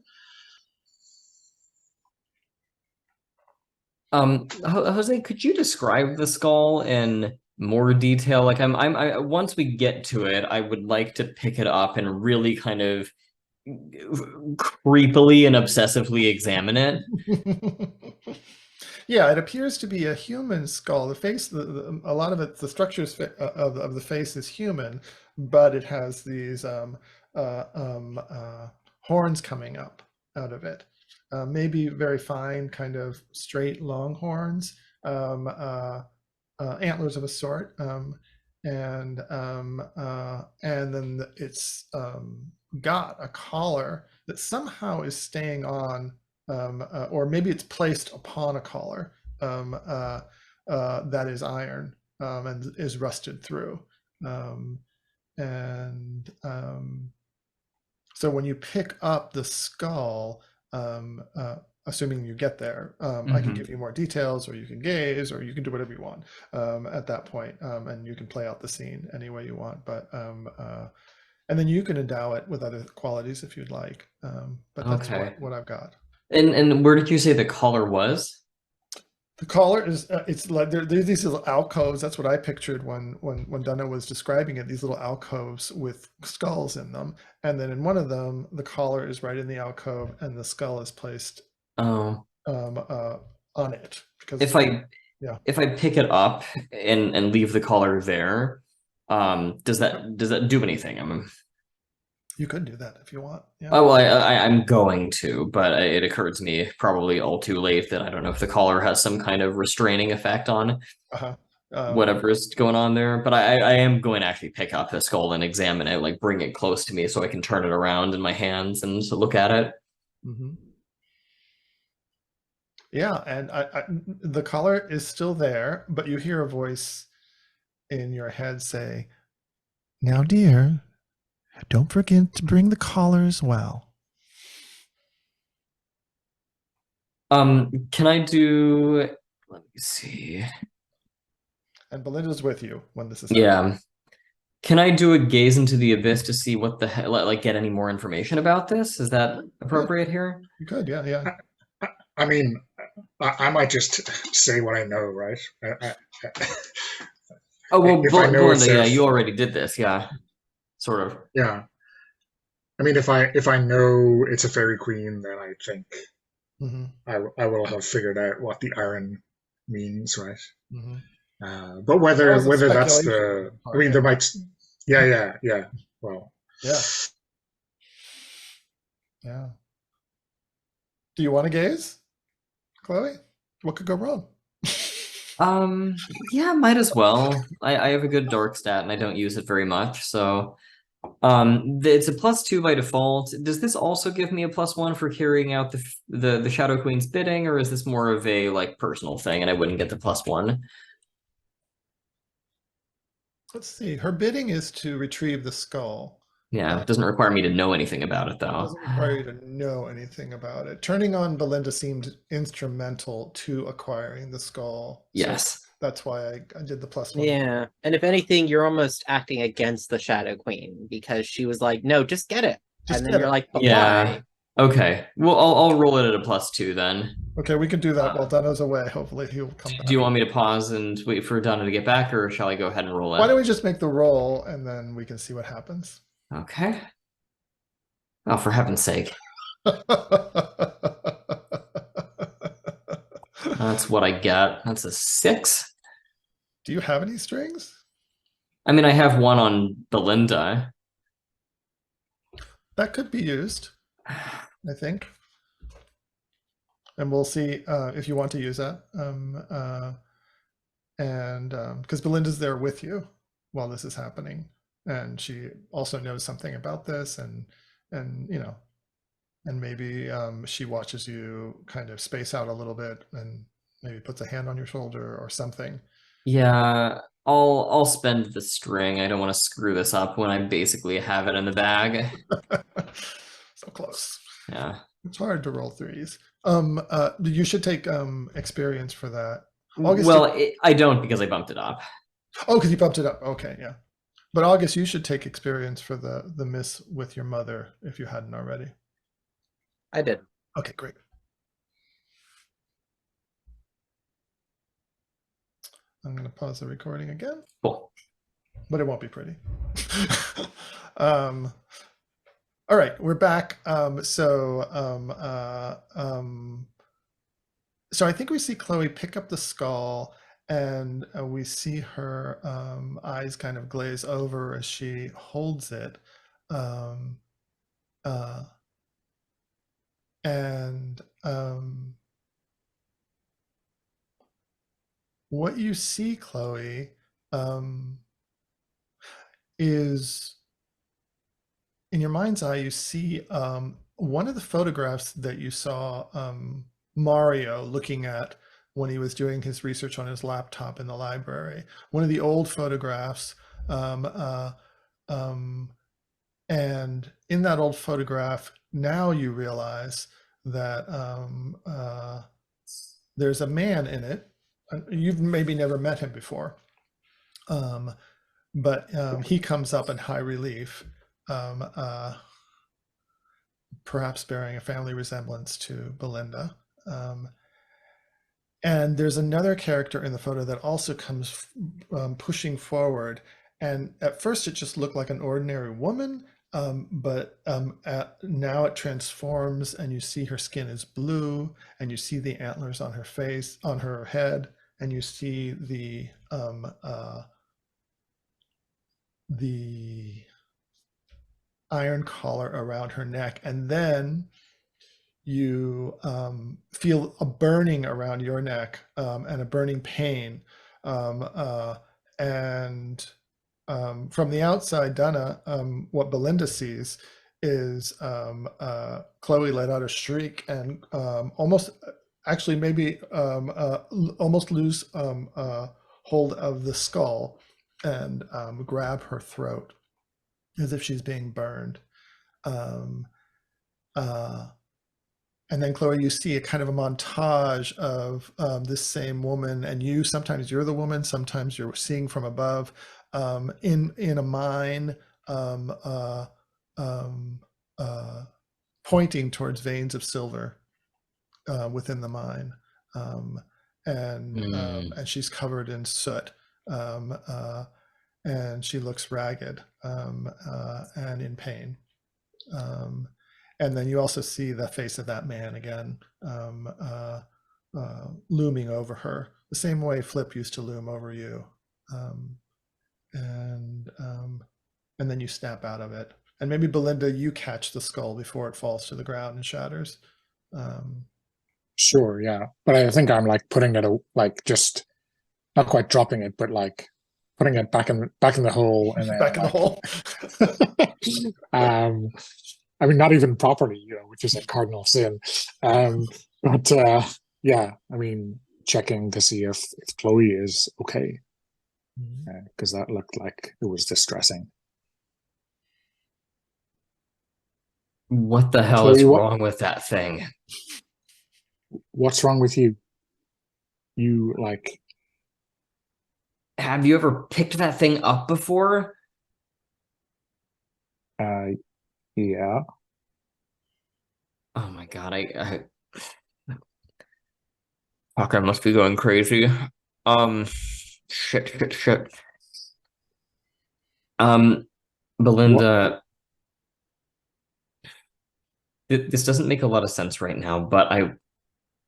Jose, could you describe the skull in more detail? Like I once we get to it, I would like to pick it up and really kind of creepily and obsessively examine it. Yeah, it appears to be a human skull. The face, a lot of it, the structures of the face is human, but it has these horns coming up out of it. Maybe very fine, kind of straight, long horns, antlers of a sort, and then it's got a collar that somehow is staying on. Or maybe it's placed upon a collar that is iron and is rusted through. So when you pick up the skull, assuming you get there, I can give you more details, or you can gaze, or you can do whatever you want at that point, and you can play out the scene any way you want. But And then you can endow it with other qualities if you'd like. But that's Okay. what I've got. And where did you say the collar was? The collar is it's like there's these little alcoves. That's what I pictured when Donna was describing it. These little alcoves with skulls in them, and then in one of them, the collar is right in the alcove, and the skull is placed Oh, on it. Because if I yeah. if I pick it up and leave the collar there, does that do anything? You could do that if you want. Yeah. Oh, well, I'm going to, but it occurred to me probably all too late that I don't know if the collar has some kind of restraining effect on whatever is going on there. But I am going to actually pick up the skull and examine it, like bring it close to me so I can turn it around in my hands and look at it. Mm-hmm. Yeah, and the collar is still there, but you hear a voice in your head say, "Now, dear, don't forget to bring the collar as well." Can I do? Let me see. And Belinda's with you when this is happening. Yeah. Can I do a gaze into the abyss to see what the hell, like get any more information about this? Is that appropriate here? You could, yeah. I mean, I might just say what I know, right? Oh, well, if I know Belinda, it's yeah, there- you already did this, yeah, sort of. Yeah. I mean, if I know it's a fairy queen, then I think I will have figured out what the iron means, right? But whether that's the, I mean, there might, yeah. Well, yeah. Do you want to gaze, Chloe? What could go wrong? Yeah, might as well. I have a good dark stat and I don't use it very much, so it's a +2 by default. Does this also give me a +1 for carrying out the Shadow Queen's bidding, or is this more of a like personal thing and I wouldn't get the +1? Let's see. Her bidding is to retrieve the skull. Yeah, it doesn't require me to know anything about it, though. It doesn't require you to know anything about it. Turning on Belinda seemed instrumental to acquiring the skull. Yes. So that's why I did the +1. Yeah. And if anything, you're almost acting against the Shadow Queen because she was like, no, just get it. Just and then get you're it. like, but Yeah. why? Okay. Well, I'll roll it at a +2 then. Okay, we can do that while Donna's away. Hopefully he'll come back. Do you want me to pause and wait for Donna to get back, or shall I go ahead and roll it? Why don't we just make the roll and then we can see what happens? Okay. Oh, for heaven's sake. That's what I get. That's a 6. Do you have any strings? I mean, I have one on Belinda. That could be used, I think. And we'll see if you want to use that. And because Belinda's there with you while this is happening. And she also knows something about this and you know, and maybe she watches you kind of space out a little bit and maybe puts a hand on your shoulder or something. Yeah, I'll spend the string. I don't want to screw this up when I basically have it in the bag. So close. Yeah. It's hard to roll 3s. You should take experience for that. August, I don't because I bumped it up. Oh, because you bumped it up. Okay, yeah. But August, you should take experience for the miss with your mother if you hadn't already. I did. Okay, great. I'm going to pause the recording again. Cool. But it won't be pretty. All right, we're back. So I think we see Chloe pick up the skull, and we see her eyes kind of glaze over as she holds it. What you see, Chloe, is in your mind's eye, you see one of the photographs that you saw Mario looking at when he was doing his research on his laptop in the library. One of the old photographs. And in that old photograph, now you realize that there's a man in it. You've maybe never met him before, but he comes up in high relief. perhaps bearing a family resemblance to Belinda. And there's another character in the photo that also comes pushing forward. And at first it just looked like an ordinary woman, but now it transforms and you see her skin is blue and you see the antlers on her face, on her head, and you see the iron collar around her neck. And then you feel a burning around your neck and a burning pain. And from the outside, Donna, what Belinda sees is Chloe let out a shriek and almost, actually maybe almost lose hold of the skull and grab her throat as if she's being burned. And then, Chloe, you see a kind of a montage of this same woman, and you, sometimes you're the woman, sometimes you're seeing from above, in a mine, pointing towards veins of silver within the mine. And she's covered in soot, and she looks ragged and in pain. And then you also see the face of that man again, looming over her, the same way Flip used to loom over you. And then you snap out of it. And maybe, Belinda, you catch the skull before it falls to the ground and shatters. Sure, yeah. But I think I'm like putting it, like, just not quite dropping it, but like putting it back in the hole. And then, back in the hole. I mean, not even properly, which is a cardinal sin. But yeah, I mean, checking to see if Chloe is okay, because that looked like it was distressing. What the hell Chloe, is wrong with that thing? What's wrong with you? You, like... Have you ever picked that thing up before? Yeah. Oh my god, fuck, I must be going crazy. Shit. Belinda, this doesn't make a lot of sense right now, but I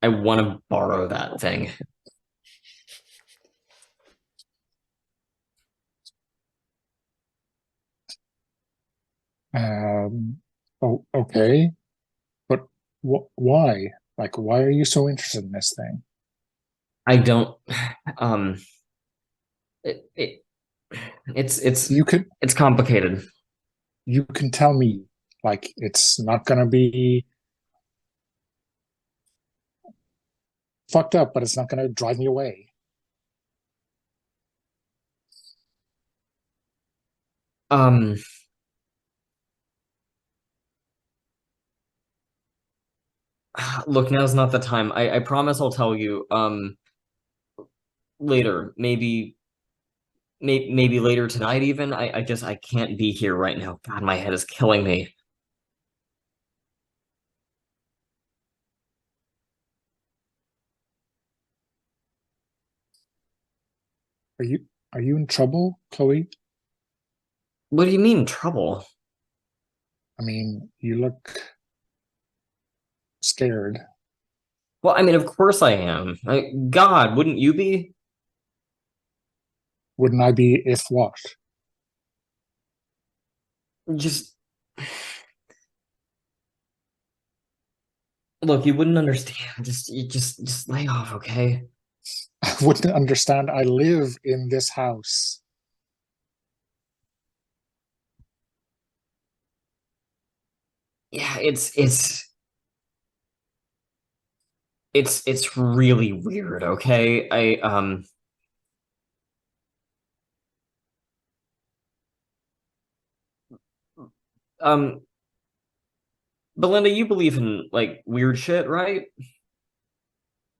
want to borrow that thing. Oh, okay. But why? Like, why are you so interested in this thing? I don't, it's complicated. You can tell me, like, it's not gonna be fucked up, but it's not gonna drive me away. Look, now's not the time. I promise I'll tell you, later, maybe later tonight even. I can't be here right now. God, my head is killing me. Are you in trouble, Chloe? What do you mean, trouble? I mean, you look scared. Well, I mean, of course I am. God, wouldn't you be? Wouldn't I be if what? Just look, you wouldn't understand. Just lay off, okay? I wouldn't understand. I live in this house. Yeah, it's really weird, okay? Belinda, you believe in like weird shit, right?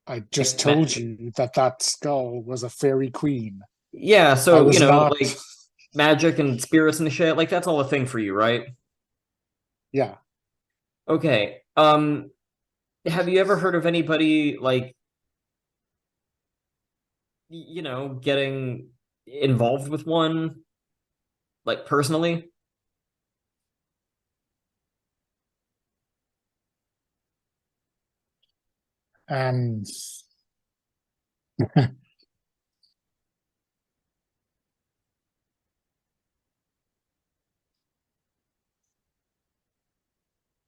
I just told you that skull was a fairy queen. Yeah, so I was you know, not... like magic and spirits and shit, like that's all a thing for you, right? Yeah. Okay. Have you ever heard of anybody like, you know, getting involved with one, like personally? And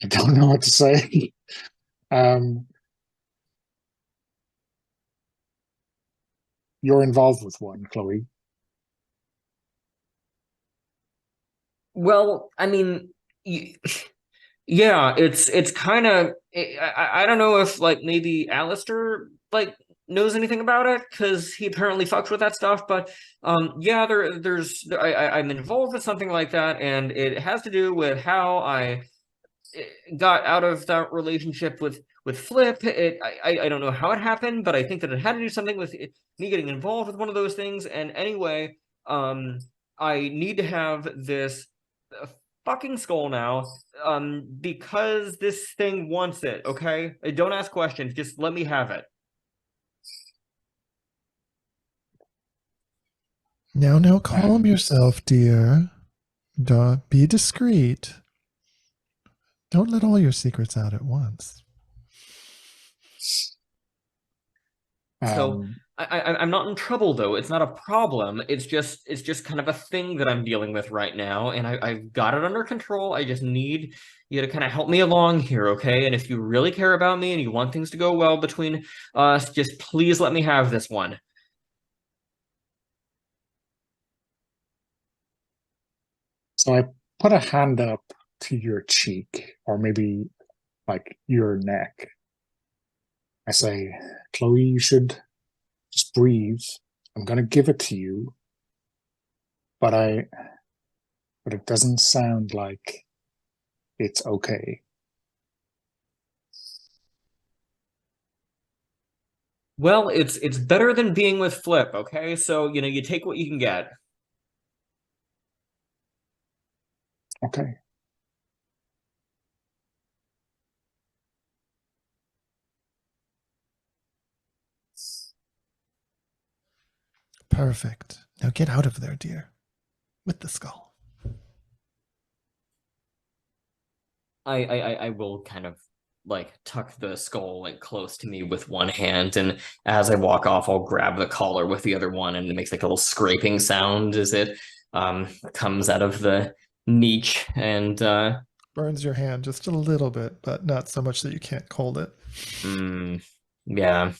I don't know what to say. You're involved with one, Chloe. Well, I mean, yeah, it's kind of I don't know if like maybe Alistair like knows anything about it because he apparently fucks with that stuff, but yeah, I'm involved with something like that, and it has to do with how I got out of that relationship with Flip. I don't know how it happened, but I think that it had to do something with me getting involved with one of those things. And anyway, I need to have this fucking skull now, because this thing wants it. Okay, don't ask questions. Just let me have it. Now, calm yourself, dear. Be discreet. Don't let all your secrets out at once. So I'm not in trouble though. It's not a problem. It's just kind of a thing that I'm dealing with right now, and I've got it under control. I just need you to kind of help me along here, okay? And if you really care about me and you want things to go well between us, just please let me have this one. So I put a hand up to your cheek, or maybe like your neck. I say, Chloe, you should just breathe. I'm gonna give it to you, but it doesn't sound like it's okay. Well, it's better than being with Flip, okay? So, you know, you take what you can get. Okay. Perfect. Now get out of there, dear. With the skull. I will kind of like tuck the skull like close to me with one hand, and as I walk off, I'll grab the collar with the other one, and it makes like a little scraping sound as it comes out of the niche, and Burns your hand just a little bit, but not so much that you can't hold it. Yeah.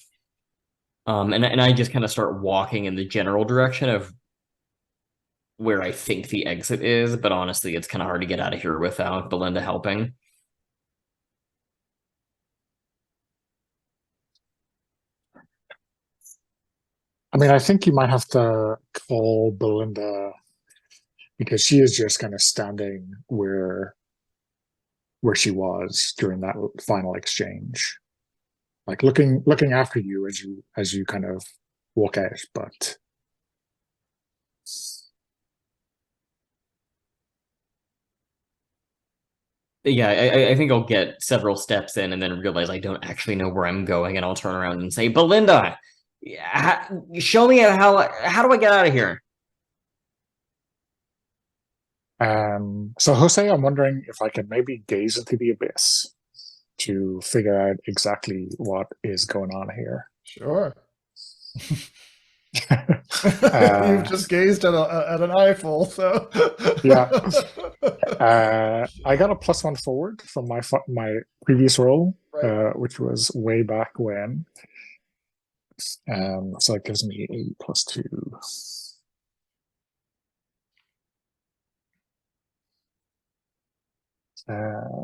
And I just kind of start walking in the general direction of where I think the exit is, but honestly, it's kind of hard to get out of here without Belinda helping. I mean, I think you might have to call Belinda because she is just kind of standing where she was during that final exchange, like looking after you as you kind of walk out. But Yeah, I think I'll get several steps in and then realize I don't actually know where I'm going, and I'll turn around and say, Belinda, show me how do I get out of here? so Jose, I'm wondering if I can maybe gaze into the abyss to figure out exactly what is going on here. Sure. You've just gazed at an eyeful, so yeah. I got a +1 forward from my previous roll, right. Which was way back when. So it gives me a +2.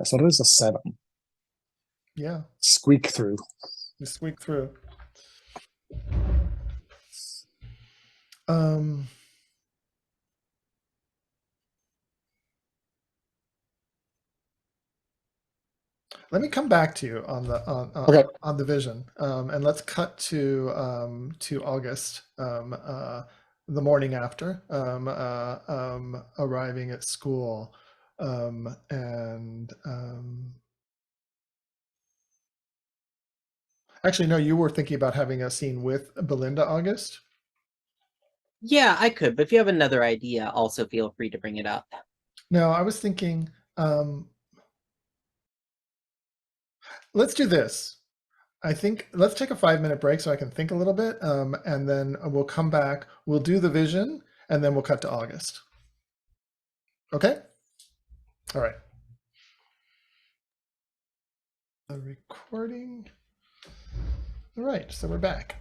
So there's a 7. Yeah. Squeak through. You squeak through. Let me come back to you on the okay. on the vision, and let's cut to August. the morning after, arriving at school, and actually, no, you were thinking about having a scene with Belinda, August. Yeah, I could, but if you have another idea, also feel free to bring it up. No, I was thinking, let's do this. I think let's take a 5-minute break so I can think a little bit, and then we'll come back. We'll do the vision, and then we'll cut to August. Okay? All right. The recording. All right, so we're back.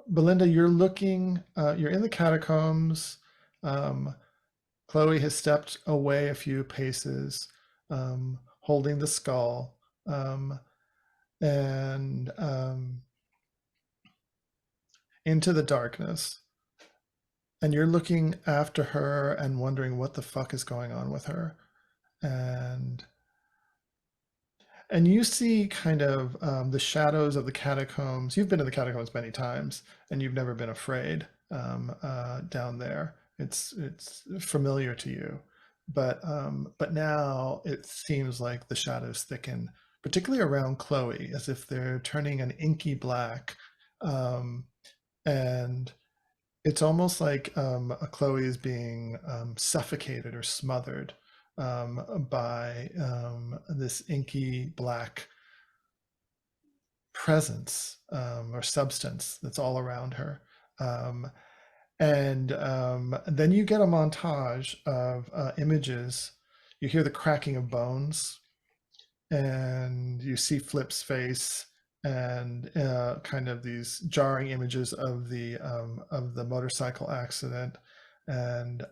Belinda, you're looking, you're in the catacombs. Chloe has stepped away a few paces, holding the skull, and into the darkness. And you're looking after her and wondering what the fuck is going on with her. And you see kind of the shadows of the catacombs. You've been in the catacombs many times, and you've never been afraid down there. It's familiar to you, but now it seems like the shadows thicken, particularly around Chloe, as if they're turning an inky black, and it's almost like Chloe is being suffocated or smothered by this inky black presence or substance that's all around her. And then you get a montage of images. You hear the cracking of bones, and you see Flip's face, and kind of these jarring images of the motorcycle accident, and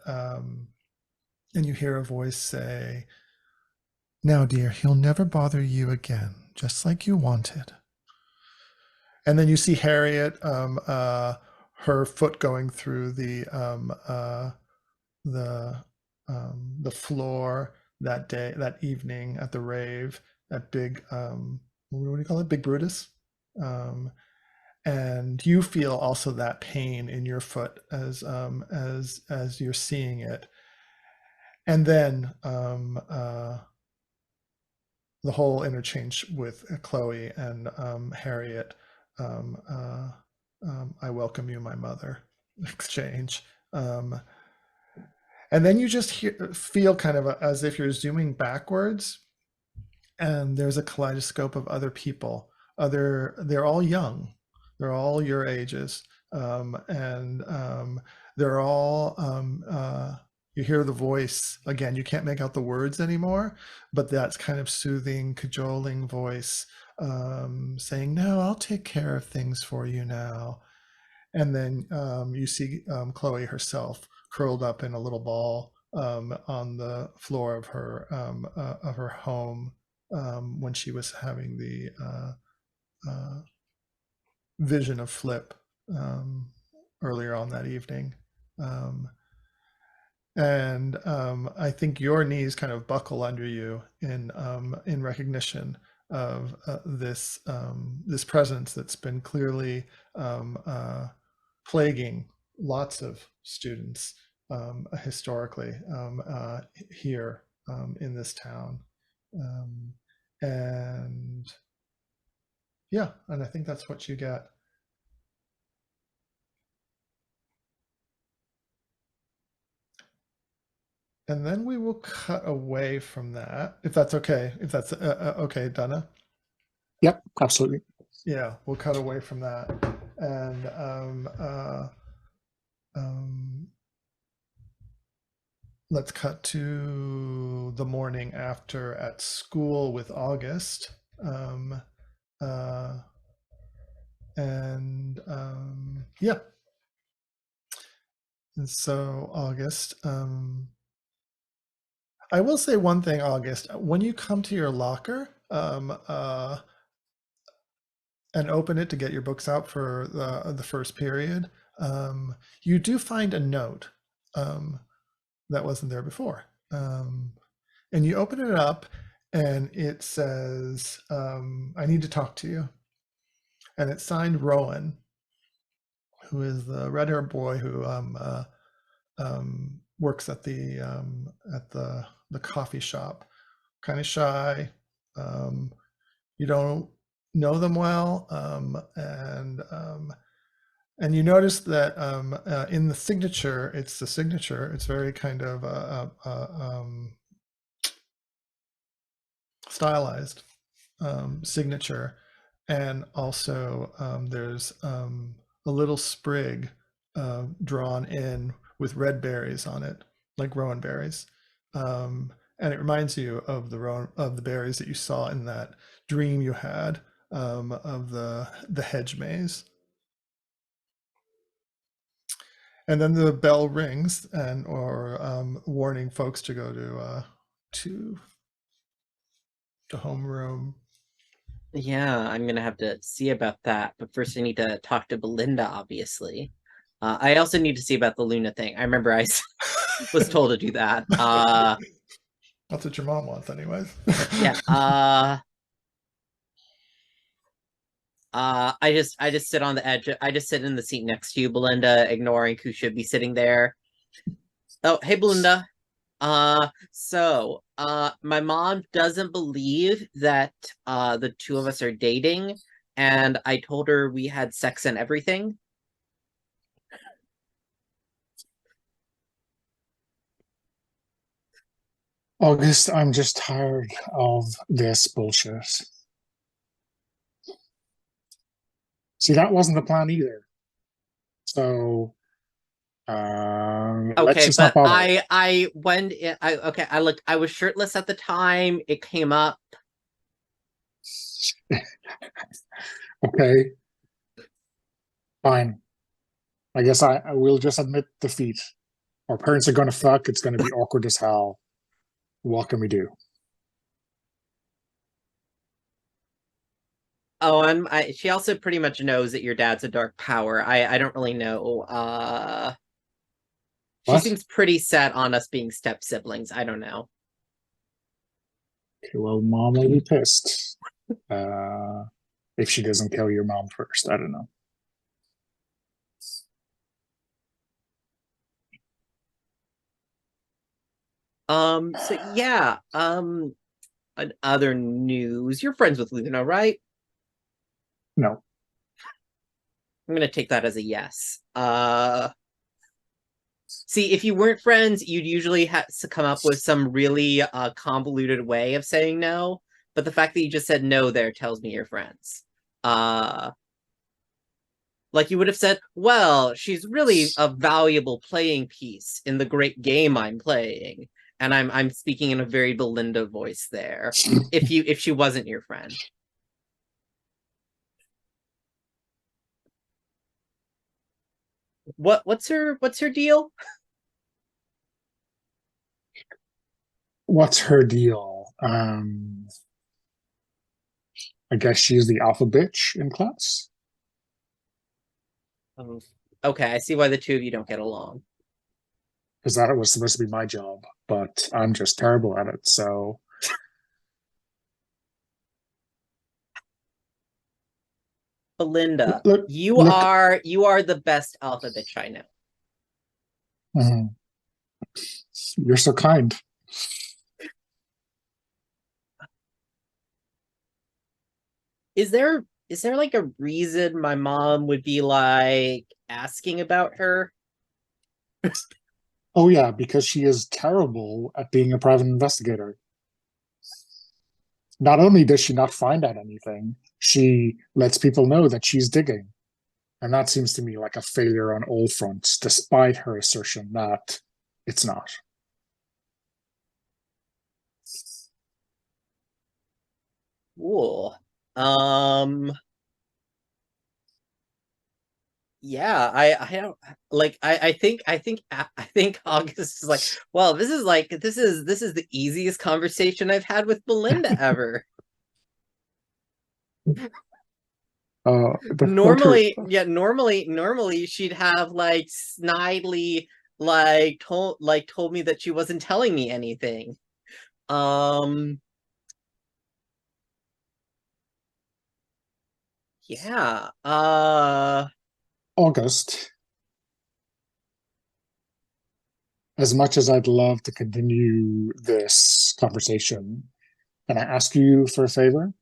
you hear a voice say, "Now, dear, he'll never bother you again, just like you wanted." And then you see Harriet, her foot going through the floor that day, that evening at the rave, at Big, what do you call it, Big Brutus? And you feel also that pain in your foot as you're seeing it. And then the whole interchange with Chloe and Harriet, I welcome you, my mother exchange. And then you just feel kind of as if you're zooming backwards, and there's a kaleidoscope of other people. They're all young. They're all your ages. And they're all, you hear the voice again. You can't make out the words anymore, but that's kind of soothing, cajoling voice saying, "No, I'll take care of things for you now." And then you see Chloe herself curled up in a little ball on the floor of her home when she was having the vision of Flip earlier on that evening. And I think your knees kind of buckle under you in recognition of this presence that's been clearly plaguing lots of students historically here in this town. And yeah, and I think that's what you get. And then we will cut away from that, if that's okay. If that's okay, Donna. Yep, absolutely. Yeah, we'll cut away from that, and let's cut to the morning after at school with August, yeah. And so August, I will say one thing, August, when you come to your locker and open it to get your books out for the first period, you do find a note that wasn't there before. And you open it up and it says, "I need to talk to you." and it's signed Rowan, who is the red-haired boy who works at the coffee shop. Kind of shy. You don't know them well, and you notice that in the signature, it's the signature. It's very kind of stylized signature, and also there's a little sprig drawn in with red berries on it, like rowan berries, and it reminds you of the berries that you saw in that dream you had of the hedge maze. And then the bell rings, or warning folks to go to homeroom. Yeah, I'm gonna have to see about that. But first, I need to talk to Belinda, obviously. I also need to see about the Luna thing. I remember I was told to do that. That's what your mom wants, anyways. Yeah. I just sit on the edge. I just sit in the seat next to you, Belinda, ignoring who should be sitting there. Oh, hey, Belinda. My mom doesn't believe that the two of us are dating, and I told her we had sex and everything. August, I'm just tired of this bullshit. See, that wasn't the plan either. So, let's Okay, just but not bother. I was shirtless at the time. It came up. Okay, fine. I guess I will just admit defeat. Our parents are gonna fuck. It's gonna be awkward as hell. What can we do? Oh, she also pretty much knows that your dad's a dark power. I don't really know. She What? seems pretty set on us being step siblings. I don't know. Okay, well, mom will be pissed. If she doesn't kill your mom first. I don't know. So yeah. Other news. You're friends with Luna, right? No. I'm gonna take that as a yes. See, if you weren't friends, you'd usually have to come up with some really convoluted way of saying no. But the fact that you just said no there tells me you're friends. Like you would have said, well, she's really a valuable playing piece in the great game I'm playing. And I'm speaking in a very Belinda voice there. If she wasn't your friend. What's her deal? What's her deal? I guess she's the alpha bitch in class. Okay, I see why the two of you don't get along. Because that was supposed to be my job, but I'm just terrible at it. So Belinda, look, you look. are the best alpha bitch I know. Mhm. You're so kind. Is there like a reason my mom would be like asking about her? Oh yeah, because she is terrible at being a private investigator. Not only does she not find out anything, she lets people know that she's digging. And that seems to me like a failure on all fronts, despite her assertion that it's not. Cool. Yeah, I don't like I think August is like, well, this is the easiest conversation I've had with Belinda ever. Normally she'd have like snidely told me that she wasn't telling me anything. Yeah. August, as much as I'd love to continue this conversation, can I ask you for a favor?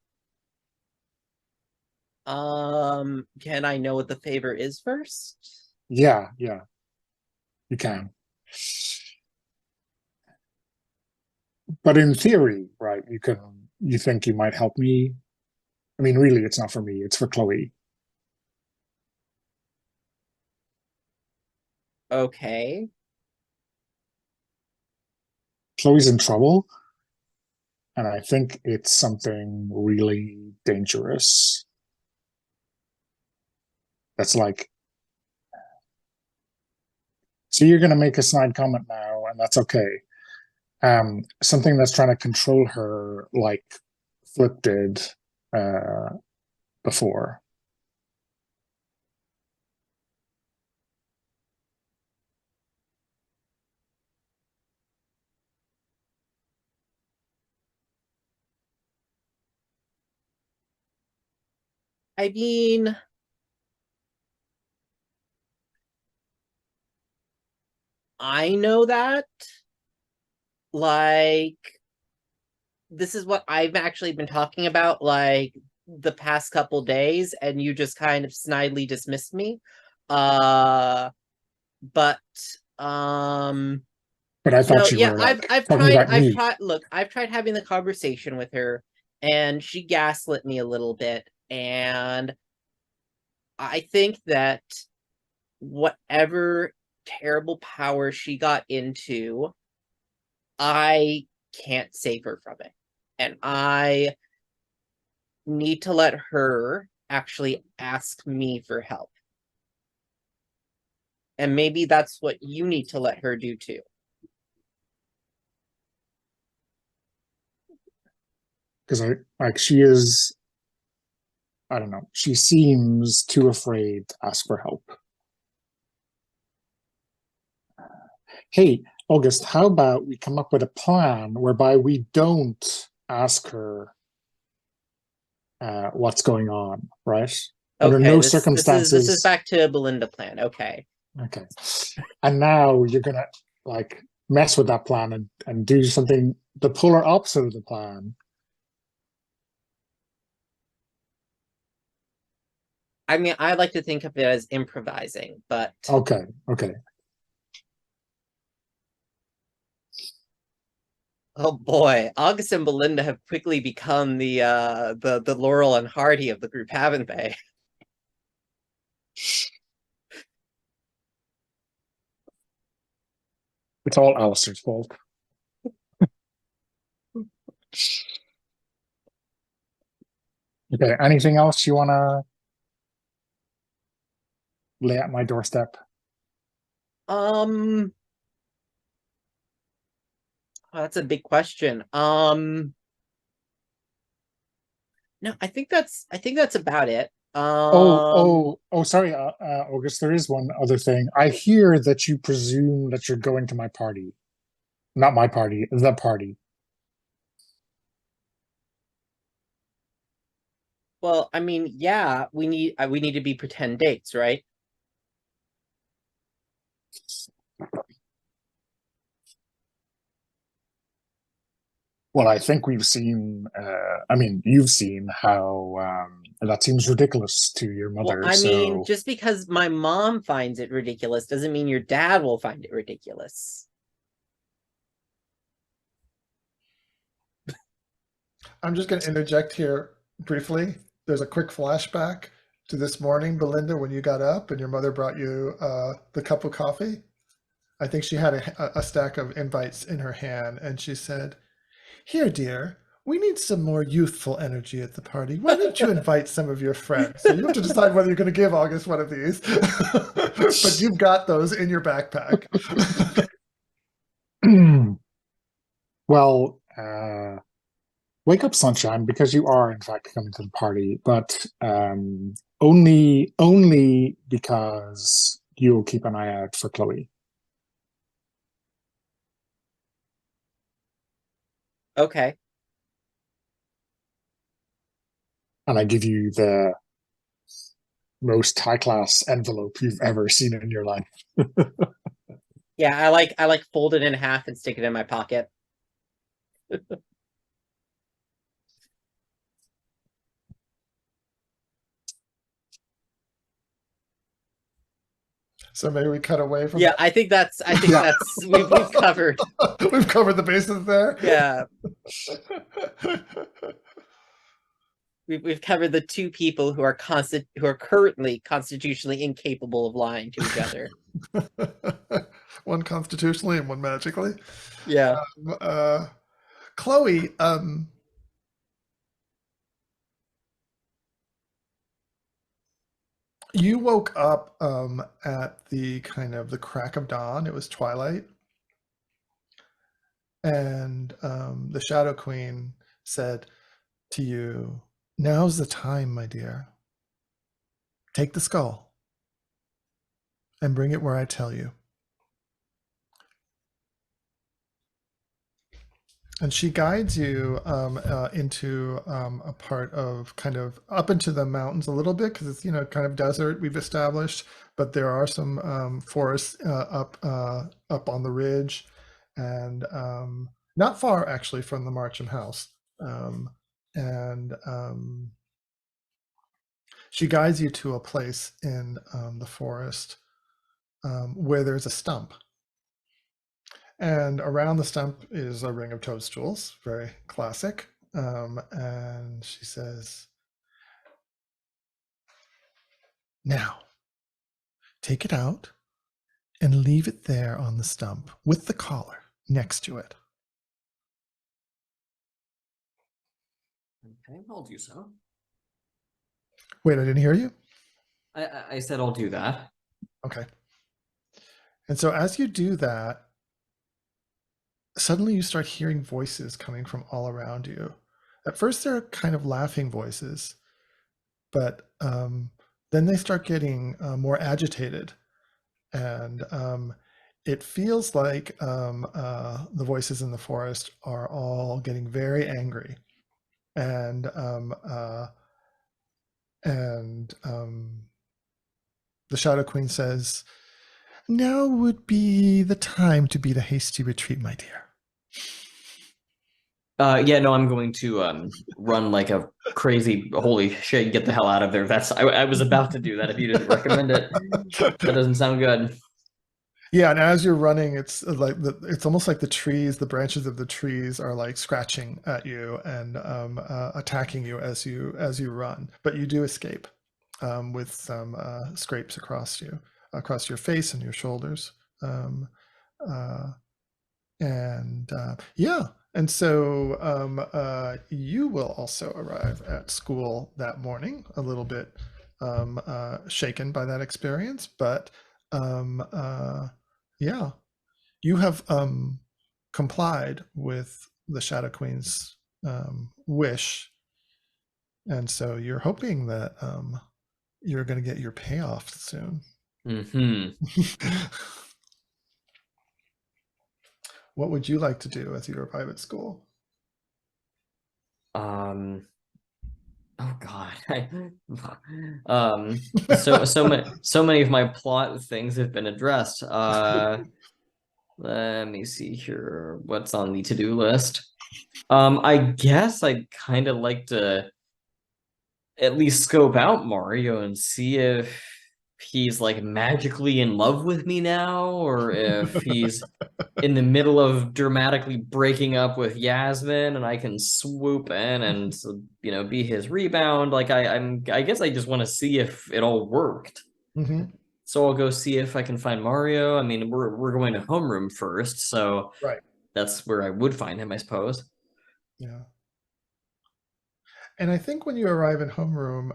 Can I know what the favor is first? Yeah, you can. But in theory, right, you think you might help me? I mean, really, it's not for me, it's for Chloe. Okay. Chloe's in trouble, and I think it's something really dangerous. That's like, so you're going to make a snide comment now, and that's okay. Something that's trying to control her, like Flip did before. I mean, I know that. Like, this is what I've actually been talking about, like, the past couple days, and you just kind of snidely dismissed me. But But I no, thought you yeah, were I've like I've talking tried about I've me. tried look, I've tried having the conversation with her, and she gaslit me a little bit, and I think that whatever terrible power she got into, I can't save her from it. And I need to let her actually ask me for help. And maybe that's what you need to let her do too. Because she is, I don't know, she seems too afraid to ask for help. Hey, August, how about we come up with a plan whereby we don't ask her what's going on, right? Under Okay, no this is circumstances. back to Belinda plan. Okay. Okay. And now you're gonna like mess with that plan and do something the polar opposite of the plan. I mean, I like to think of it as improvising, but Okay. oh boy, August and Belinda have quickly become the Laurel and Hardy of the group, haven't they? It's all Alistair's fault. Okay. Anything else you wanna lay at my doorstep? Oh, that's a big question. No, I think that's about it. Sorry, August. There is one other thing. I hear that you presume that you're going to my party. Not my party, the party. Well, I mean, yeah, we need to be pretend dates, right? Well, I think we've seen. I mean, you've seen how that seems ridiculous to your Well, mother. I mean, So, just because my mom finds it ridiculous doesn't mean your dad will find it ridiculous. I'm just going to interject here briefly. There's a quick flashback to this morning, Belinda, when you got up and your mother brought you the cup of coffee. I think she had a stack of invites in her hand, and she said, "Here, dear, we need some more youthful energy at the party. Why don't you invite some of your friends?" So you have to decide whether you're going to give August one of these, but you've got those in your backpack. well, wake up, sunshine, because you are in fact coming to the party, but only because you'll keep an eye out for Chloe. Okay. And I give you the most high class envelope you've ever seen in your life. Yeah, I like fold it in half and stick it in my pocket. So maybe we cut away from Yeah, I think that's Yeah. we've covered. We've covered the bases there. Yeah. We've covered the two people who are currently constitutionally incapable of lying to each other. One constitutionally and one magically. Yeah. Chloe, you woke up at the kind of the crack of dawn. It was twilight. And the Shadow Queen said to you, "Now's the time, my dear. Take the skull and bring it where I tell you." And she guides you into a part of kind of up into the mountains a little bit, because it's, you know, kind of desert we've established, but there are some forests up on the ridge, and not far actually from the Marcham house. And she guides you to a place in the forest where there's a stump. And around the stump is a ring of toadstools, very classic. And she says, "Now, take it out and leave it there on the stump with the collar next to it." Okay, I'll do so. Wait, I didn't hear you? I said I'll do that. Okay. And so as you do that, suddenly you start hearing voices coming from all around you. At first, they're kind of laughing voices, but then they start getting more agitated, and it feels like the voices in the forest are all getting very angry, and the Shadow Queen says, "Now would be the time to beat a hasty retreat, my dear." Yeah, no, I'm going to run like a crazy, holy shit, get the hell out of there. I was about to do that if you didn't recommend it. That doesn't sound good. Yeah, and as you're running, it's like it's almost like the trees, the branches of the trees are like scratching at you and attacking you as you run. But you do escape with some scrapes across your face and your shoulders. Um, uh, yeah, and so you will also arrive at school that morning, a little bit shaken by that experience, but yeah, you have complied with the Shadow Queen's wish, and so you're hoping that you're going to get your payoff soon. What would you like to do as you arrive at school? Oh God. So many of my plot things have been addressed. Let me see here. What's on the to-do list? I guess I'd kind of like to at least scope out Mario and see if he's like magically in love with me now, or if he's in the middle of dramatically breaking up with Yasmin and I can swoop in and, you know, be his rebound. Like I guess I just want to see if it all worked. Mm-hmm. So I'll go see if I can find Mario. I mean, we're going to homeroom first, so Right. that's where I would find him, I suppose. Yeah. And I think when you arrive in homeroom,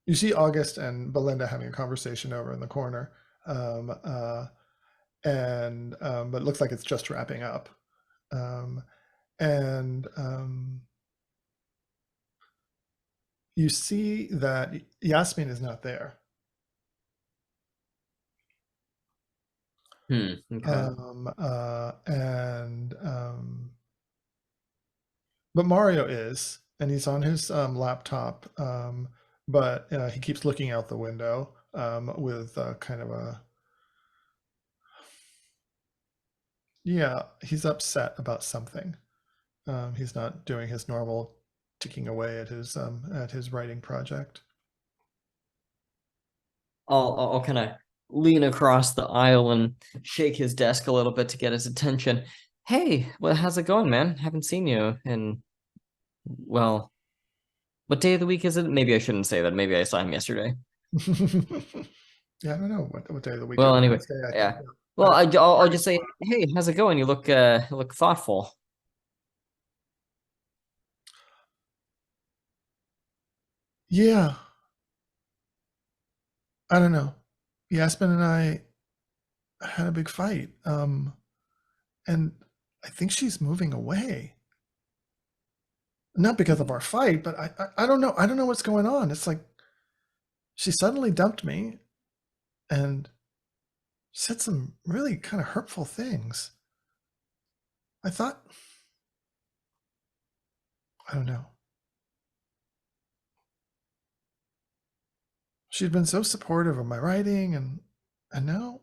you see August and Belinda having a conversation over in the corner, but it looks like it's just wrapping up, and you see that Yasmin is not there. Okay. But Mario is, and he's on his laptop, but he keeps looking out the window with kind of a, yeah, he's upset about something. He's not doing his normal ticking away at his writing project. I'll kind of lean across the aisle and shake his desk a little bit to get his attention. Hey, well, how's it going, man? Haven't seen you in, well, what day of the week is it? Maybe I shouldn't say that. Maybe I saw him yesterday. Yeah, I don't know what day of the week. Well, anyway, Wednesday, I think. yeah. Well, I'll just say, hey, how's it going? You look thoughtful. Yeah, I don't know. Yasmin and I had a big fight, and I think she's moving away. Not because of our fight, but I don't know. I don't know what's going on. It's like she suddenly dumped me and said some really kind of hurtful things. I thought, I don't know. She'd been so supportive of my writing, and now,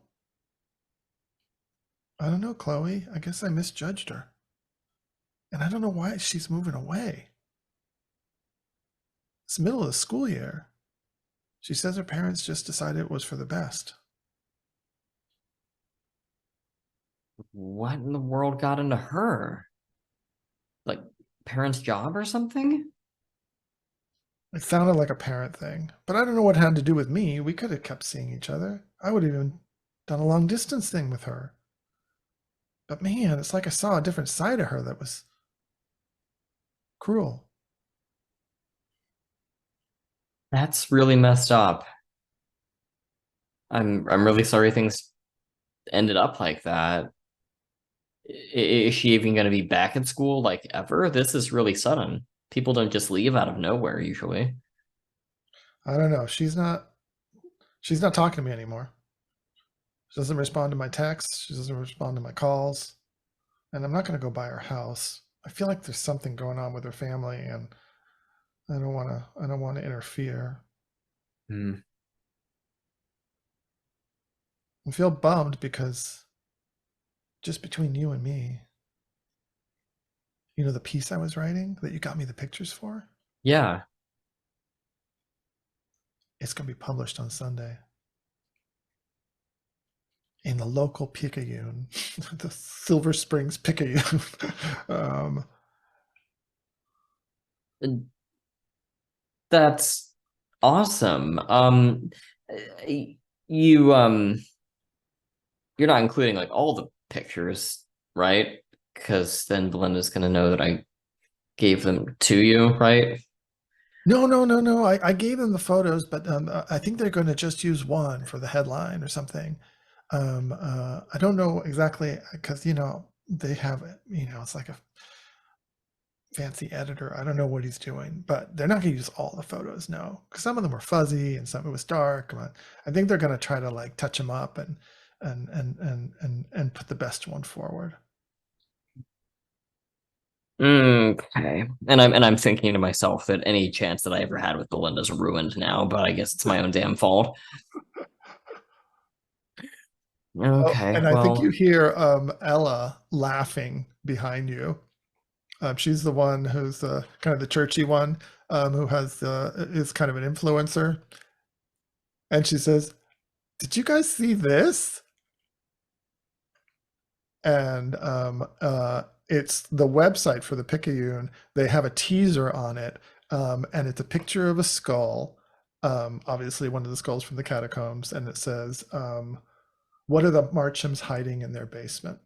I don't know, Chloe. I guess I misjudged her. And I don't know why she's moving away. It's the middle of the school year. She says her parents just decided it was for the best. What in the world got into her? Like, parents' job or something? It sounded like a parent thing, but I don't know what it had to do with me. We could have kept seeing each other. I would have even done a long distance thing with her. But man, it's like I saw a different side of her that was cruel. That's really messed up. I'm really sorry things ended up like that. Is she even going to be back at school like ever? This is really sudden. People don't just leave out of nowhere usually. I don't know. She's not talking to me anymore. She doesn't respond to my texts. She doesn't respond to my calls. And I'm not going to go by her house. I feel like there's something going on with her family, and I don't want to interfere. I feel bummed because just between you and me, the piece I was writing that you got me the pictures for, Yeah. it's going to be published on Sunday in the local Picayune, the Silver Springs Picayune. That's awesome. You you're not including like all the pictures, right? Because then Belinda's gonna know that I gave them to you, right? No. I gave them the photos, but I think they're going to just use one for the headline or something. I don't know exactly because they have it's like a fancy editor. I don't know what he's doing, but they're not going to use all the photos, no, because some of them were fuzzy and some it was dark. But I think they're going to try to like touch them up and put the best one forward. Okay. And I'm thinking to myself that any chance that I ever had with Belinda's ruined now, but I guess it's my own damn fault. Okay, And I think well, you hear Ella laughing behind you. She's the one who's kind of the churchy one, who is kind of an influencer. And she says, "Did you guys see this?" And it's the website for the Picayune. They have a teaser on it, and it's a picture of a skull, obviously one of the skulls from the catacombs, and it says, "What are the Marchams hiding in their basement?"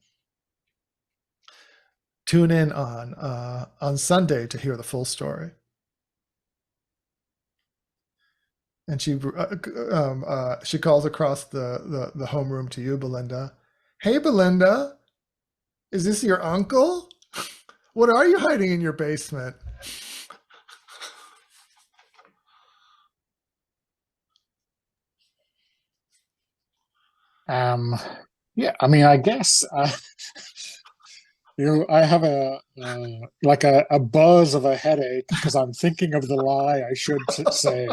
Tune in on Sunday to hear the full story. And she calls across the homeroom to you, Belinda. "Hey, Belinda, is this your uncle? What are you hiding in your basement?" Yeah, I mean, I guess I have a like a buzz of a headache because I'm thinking of the lie I should say.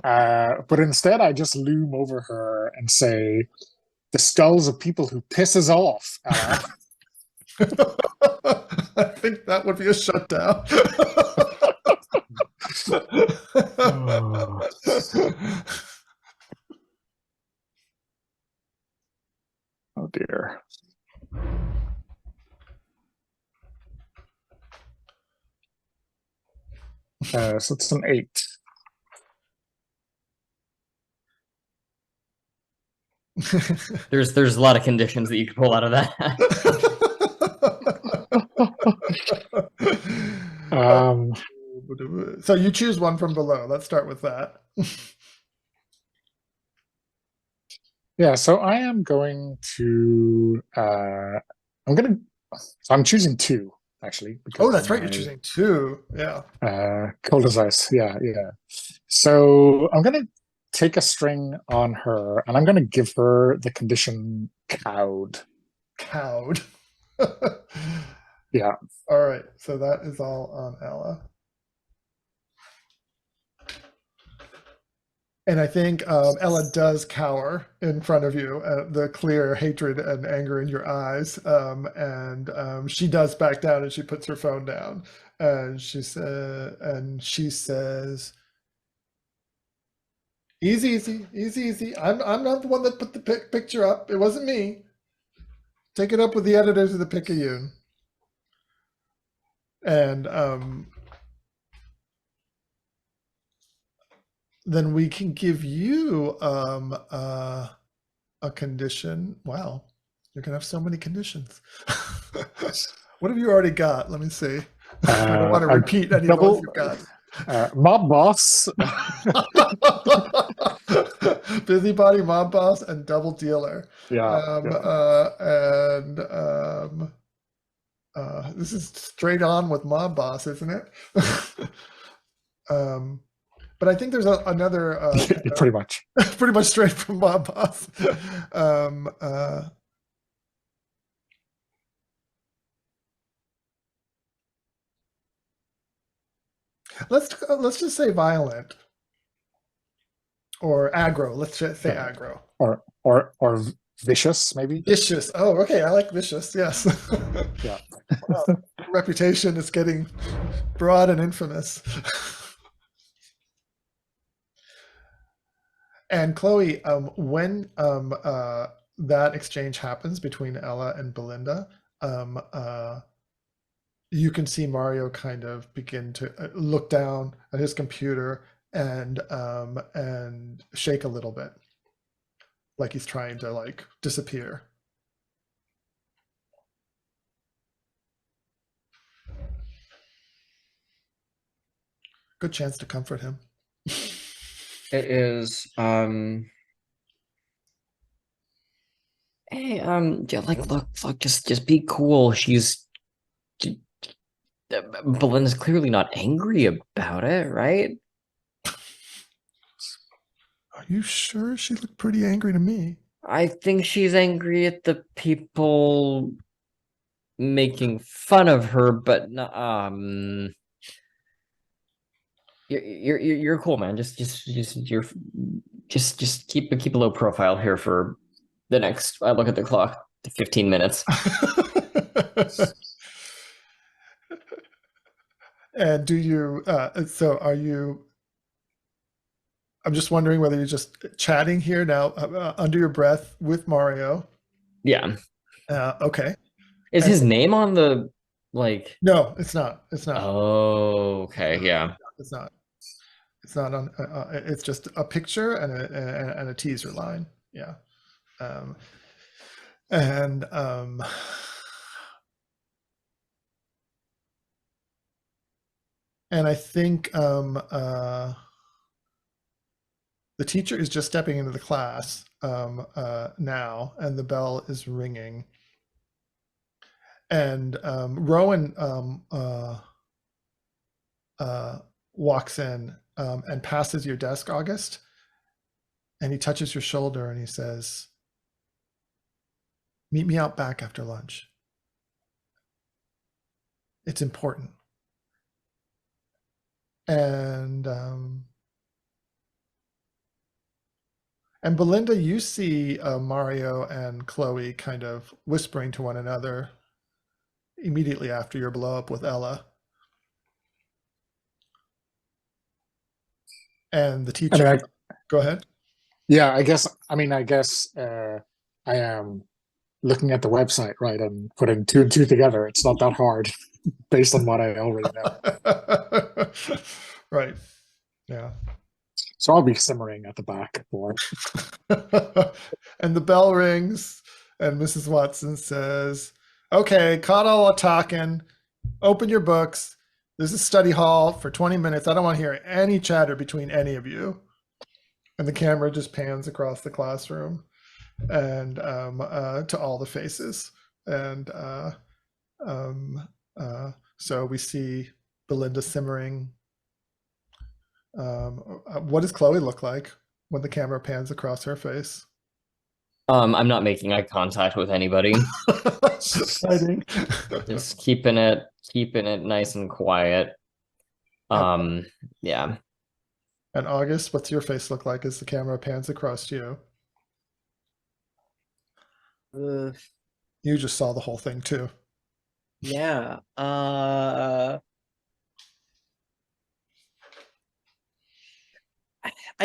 But instead, I just loom over her and say, "The skulls of people who pisses off, Ella." I think that would be a shutdown. Oh dear. So it's an 8. There's a lot of conditions that you could pull out of that. So you choose one from below. Let's start with that. Yeah, so I am going to I'm choosing 2 actually. Oh, that's right. You're choosing 2. Yeah. Cold as ice. Yeah. So I'm gonna take a string on her, and I'm gonna give her the condition cowed. Cowed. Yeah. All right. So that is all on Ella. And I think Ella does cower in front of you, the clear hatred and anger in your eyes. And she does back down, and she puts her phone down, and she says, "Easy. I'm not the one that put the picture up. It wasn't me. Take it up with the editors of the Picayune." And then we can give you a condition. Wow, you're gonna have so many conditions. What have you already got? Let me see. I don't want to repeat any of those you've got. Mob boss, Busybody, mob boss, and double dealer. yeah. This is straight on with mob boss, isn't it? But I think there's another pretty much straight from mob boss. Let's just say violent or aggro. Let's just say aggro or vicious, maybe. Vicious. Oh, okay. I like vicious. Yes. Yeah. Wow. Reputation is getting broad and infamous. And Chloe, when that exchange happens between Ella and Belinda, you can see Mario kind of begin to look down at his computer and shake a little bit, like he's trying to disappear. Good chance to comfort him. It is hey, look, just be cool. Belinda's clearly not angry about it, right? Are you sure? She looked pretty angry to me. I think she's angry at the people making fun of her, but you're cool, man. Just keep a low profile here for the next. I look at the clock. 15 minutes. And do you? So are you? I'm just wondering whether you're just chatting here now under your breath with Mario. Yeah. Okay. Is his name on the No, it's not. It's not. Oh, okay. Yeah. It's not. It's not on. It's just a picture and a teaser line. Yeah. And I think the teacher is just stepping into the class now, and the bell is ringing. And Rowan walks in and passes your desk, August, and he touches your shoulder and he says, "Meet me out back after lunch." It's important. And Belinda, you see Mario and Chloe kind of whispering to one another immediately after your blow up with Ella. And the teacher, go ahead. Yeah, I guess I am looking at the website, right, and putting two and two together. It's not that hard based on what I already know. Right. Yeah. So I'll be simmering at the back for. And the bell rings, and Mrs. Watson says, "Okay, caught all the talking. Open your books. This is study hall for 20 minutes. I don't want to hear any chatter between any of you." And the camera just pans across the classroom and to all the faces. And so we see Belinda simmering. What does Chloe look like when the camera pans across her face? I'm not making eye contact with anybody. Exciting. Just keeping it nice and quiet. Yeah. And August, what's your face look like as the camera pans across you? You just saw the whole thing too. Yeah. I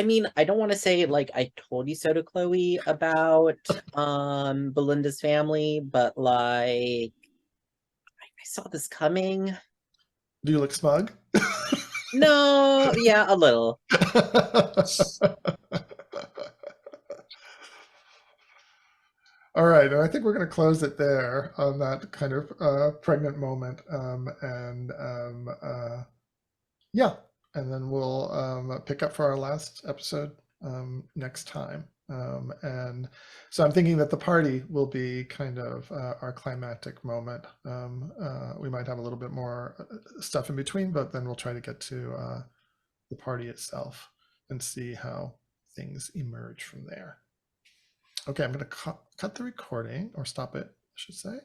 mean, I don't want to say like I told you so to Chloe about Belinda's family, but like I saw this coming. Do you look smug? No, yeah, a little. All right, and I think we're going to close it there on that kind of pregnant moment, yeah, and then we'll pick up for our last episode next time. And so I'm thinking that the party will be kind of our climactic moment. We might have a little bit more stuff in between, but then we'll try to get to the party itself and see how things emerge from there. Okay, I'm going to cut the recording, or stop it, I should say.